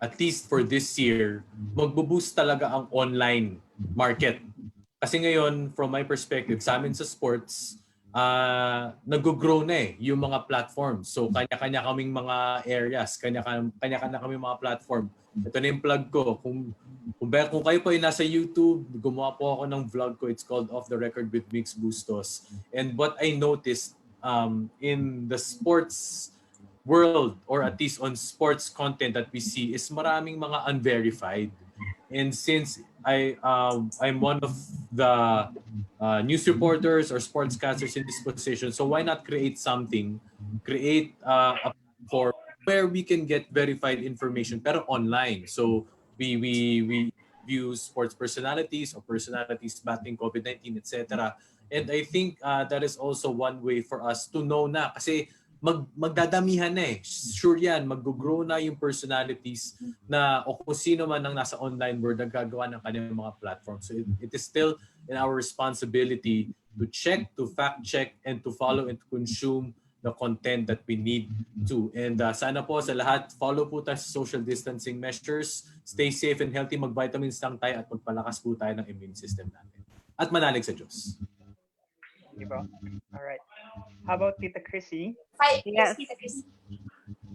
D: at least for this year, magbo-boost talaga ang online market. Kasi ngayon, from my perspective, sa amin sa sports, nag-grow na yung mga platforms. So, kanya-kanya kaming mga areas, kanya-kanya kaming mga platform. Ito na yung plug ko. Kung kayo po ay nasa YouTube, gumawa po ako ng vlog ko. It's called Off the Record with Migs Bustos. And what I noticed in the sports world, or at least on sports content that we see, is maraming mga unverified. And since I'm one of the news reporters or sportscasters in this position, so why not create a platform where we can get verified information pero online. So we view sports personalities or personalities battling COVID-19, etc. And I think that is also one way for us to know na, kasi magdadamihan na eh. Sure yan, mag-grow na yung personalities na o kung sino man ang nasa online world nagagawa ng kanyang mga platform. So it is still in our responsibility to check, to fact check, and to follow and to consume the content that we need to. And sana po sa lahat, follow po tayo sa social distancing measures, stay safe and healthy, mag-vitamins lang tayo at magpalakas po tayo ng immune system natin. At manalig sa Diyos.
B: Diba? Alright. How about Tita Chrissy?
C: Yes.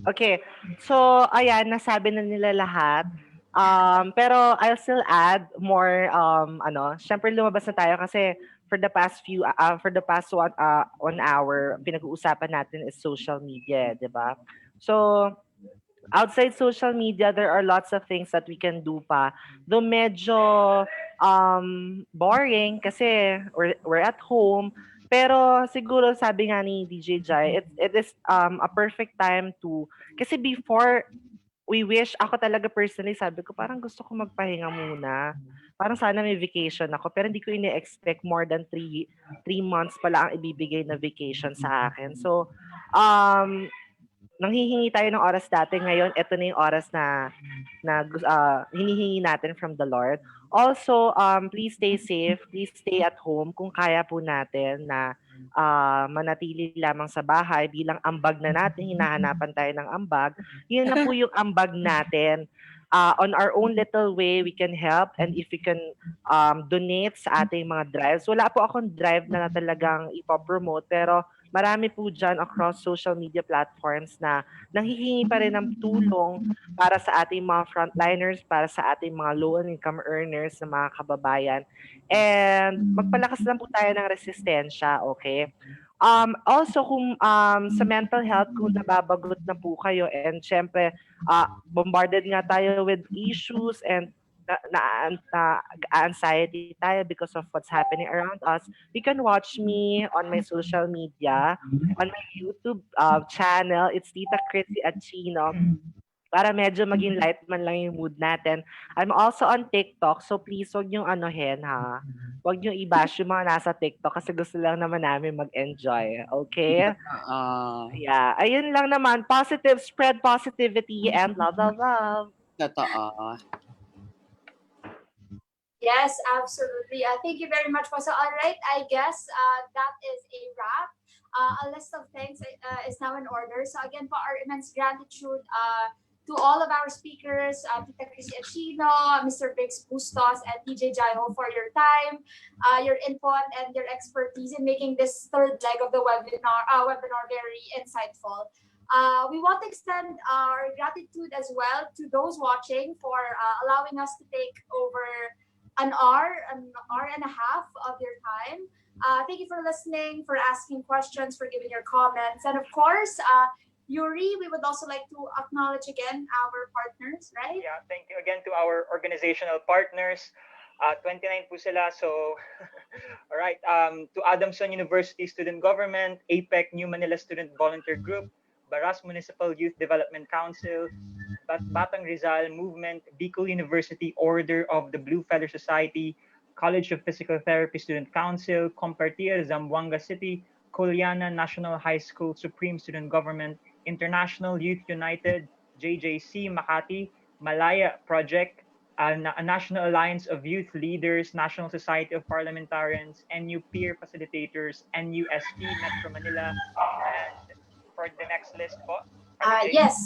C: Okay. So, ayan, nasabi na nila lahat. Pero I'll still add more, syempre lumabas na tayo kasi for the past 1 hour, pinag-uusapan natin is social media, di ba? So, outside social media, there are lots of things that we can do pa. Though medyo boring kasi we're at home. Pero siguro sabi nga ni DJ Jhai, it is a perfect time to, kasi before we wish, ako talaga personally, sabi ko parang gusto ko magpahinga muna. Parang sana may vacation ako, pero hindi ko ini-expect more than 3 months pala ang ibibigay na vacation sa akin. So, nanghihingi tayo ng oras dati, ngayon ito na yung oras na hinihingi natin from the Lord. Also, please stay safe, please stay at home kung kaya po natin na manatili lamang sa bahay bilang ambag na natin, hinahanapan tayo ng ambag, yun na po yung ambag natin. On our own little way, we can help, and if we can donate sa ating mga drives. Wala po akong drive na talagang ipopromote, pero marami po dyan across social media platforms na nanghihingi pa rin ng tulong para sa ating mga frontliners, para sa ating mga low-income earners na mga kababayan. And magpalakas lang po tayo ng resistensya, okay? Also, kung sa mental health, kung nababagot na po kayo, and syempre, bombarded nga tayo with issues and anxiety tayo because of what's happening around us, you can watch me on my social media, on my YouTube channel. It's Tita Chrissy at Chino, para medyo maging light man lang yung mood natin. I'm also on TikTok, so please huwag niyong anuhin, ha. Huwag niyong i-bash yung mga nasa TikTok kasi gusto lang naman namin mag-enjoy. Okay? Yeah. Ayun lang naman. Positive, spread positivity and love, love, love.
F: Totoo.
A: Yes, absolutely. Thank you very much po. So, all right, I guess that is a wrap. A list of thanks is now in order. So again, for our immense gratitude to all of our speakers, Tita Chrissy Chino, Mr. Migs Bustos, and DJ Jhai Ho for your time, your input, and your expertise in making this third leg of the webinar very insightful. We want to extend our gratitude as well to those watching for allowing us to take over an hour and a half of your time. Thank you for listening, for asking questions, for giving your comments. And of course, Yuri, we would also like to acknowledge again our partners, right?
B: Yeah, thank you again to our organizational partners. 29 po sila. So, all right. To Adamson University Student Government, APEC New Manila Student Volunteer Group, Baras Municipal Youth Development Council, Batang Rizal Movement, Bicol University Order of the Blue Feather Society, College of Physical Therapy Student Council, Partido, Zamboanga City, Kalayaan National High School Supreme Student Government, International Youth United, JJC Makati, Malaya Project, National Alliance of Youth Leaders, National Society of Parliamentarians, NU Peer Facilitators, NUST Metro Manila, and for the next list po.
A: Yes.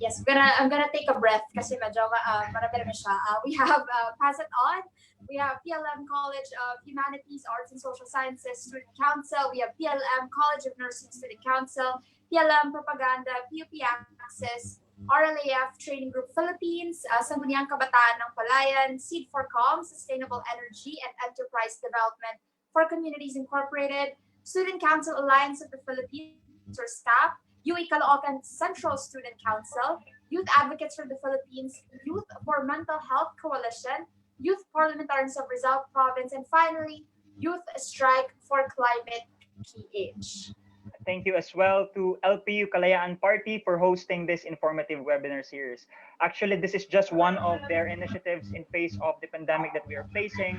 A: Yes, I'm gonna take a breath kasi medyo marami siya. We have Pass It On. We have PLM College of Humanities, Arts and Social Sciences Student Council. We have PLM College of Nursing Student Council, PLM Propaganda, PUP Access, RLAF Training Group Philippines, Sangguniang Kabataan ng Palayan, Seed for Calm, Sustainable Energy and Enterprise Development for Communities Incorporated, Student Council Alliance of the Philippines, or SCAP, UE Caloocan Central Student Council, Youth Advocates for the Philippines, Youth for Mental Health Coalition, Youth Parliamentarians of Rizal Province, and finally, Youth Strike for Climate PH.
B: Thank you as well to LPU Kalayaan Party for hosting this informative webinar series. Actually, this is just one of their initiatives in face of the pandemic that we are facing.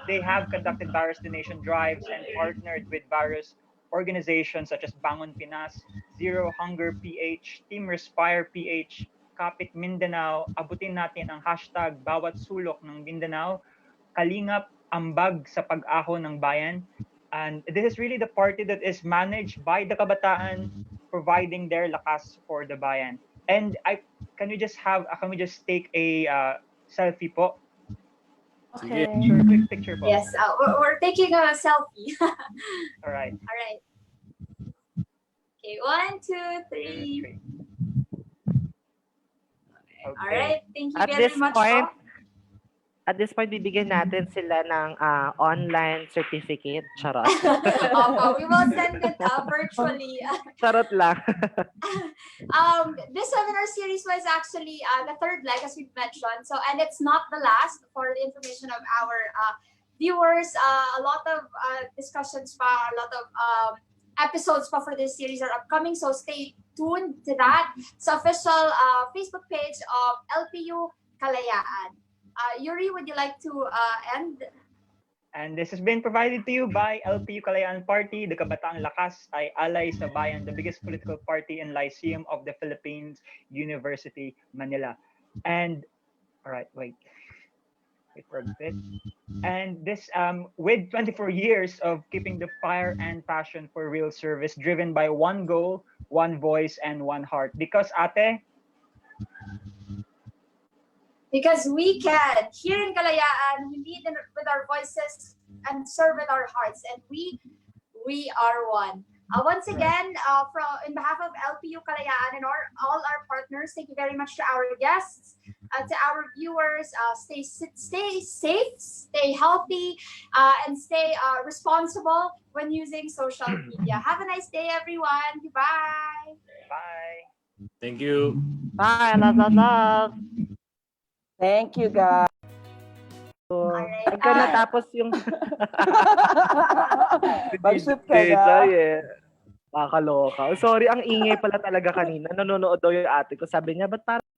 B: They have conducted various donation drives and partnered with various organizations such as Bangon Pinas, Zero Hunger PH, Team Respire PH, Kapit Mindanao, abutin natin ang hashtag Bawat Sulok ng Mindanao, Kalingap Ambag sa Pag-ahon ng Bayan. And this is really the party that is managed by the kabataan, providing their lakas for the bayan. And can we just take a selfie po?
C: Okay.
B: Sure, quick picture po.
A: Yes, we're taking a selfie.
B: All right.
A: All right. Okay, 1, 2, 3.
B: Okay.
A: All right, thank you
C: At
A: very
C: this
A: much.
C: point, At this point, bibigyan natin sila ng online certificate. Charot.
A: We will send it virtually.
C: Charot lang.
A: This webinar series was actually the third leg, as we've mentioned. So, and it's not the last. For the information of our viewers, a lot of discussions pa, a lot of episodes pa for this series are upcoming. So stay tuned to that. Sa official Facebook page of LPU Kalayaan. Yuri, would you like to end?
B: And this has been provided to you by LPU Kalayaan Party, the Kabataang Lakas ay alay sa bayan, the biggest political party and lyceum of the Philippines, University, Manila. And, all right, wait. And this, with 24 years of keeping the fire and passion for real service, driven by one goal, one voice, and one heart. Because ate,
A: Because we can. Here in Kalayaan, we lead with our voices and serve with our hearts. And we are one. Once again, in behalf of LPU Kalayaan and all our partners, thank you very much to our guests, to our viewers. Stay safe, stay healthy, and stay responsible when using social media. Have a nice day, everyone. Goodbye.
B: bye.
D: Thank you.
C: Bye, love.
E: Thank you, guys.
A: Alright.
C: Pagka natapos yung
E: Mag-shoot ka
C: DJ
E: na.
C: Jhai, Kakaloka. Sorry, ang ingay pala talaga kanina. Nanonood daw yung ate ko. Sabi niya, ba't parang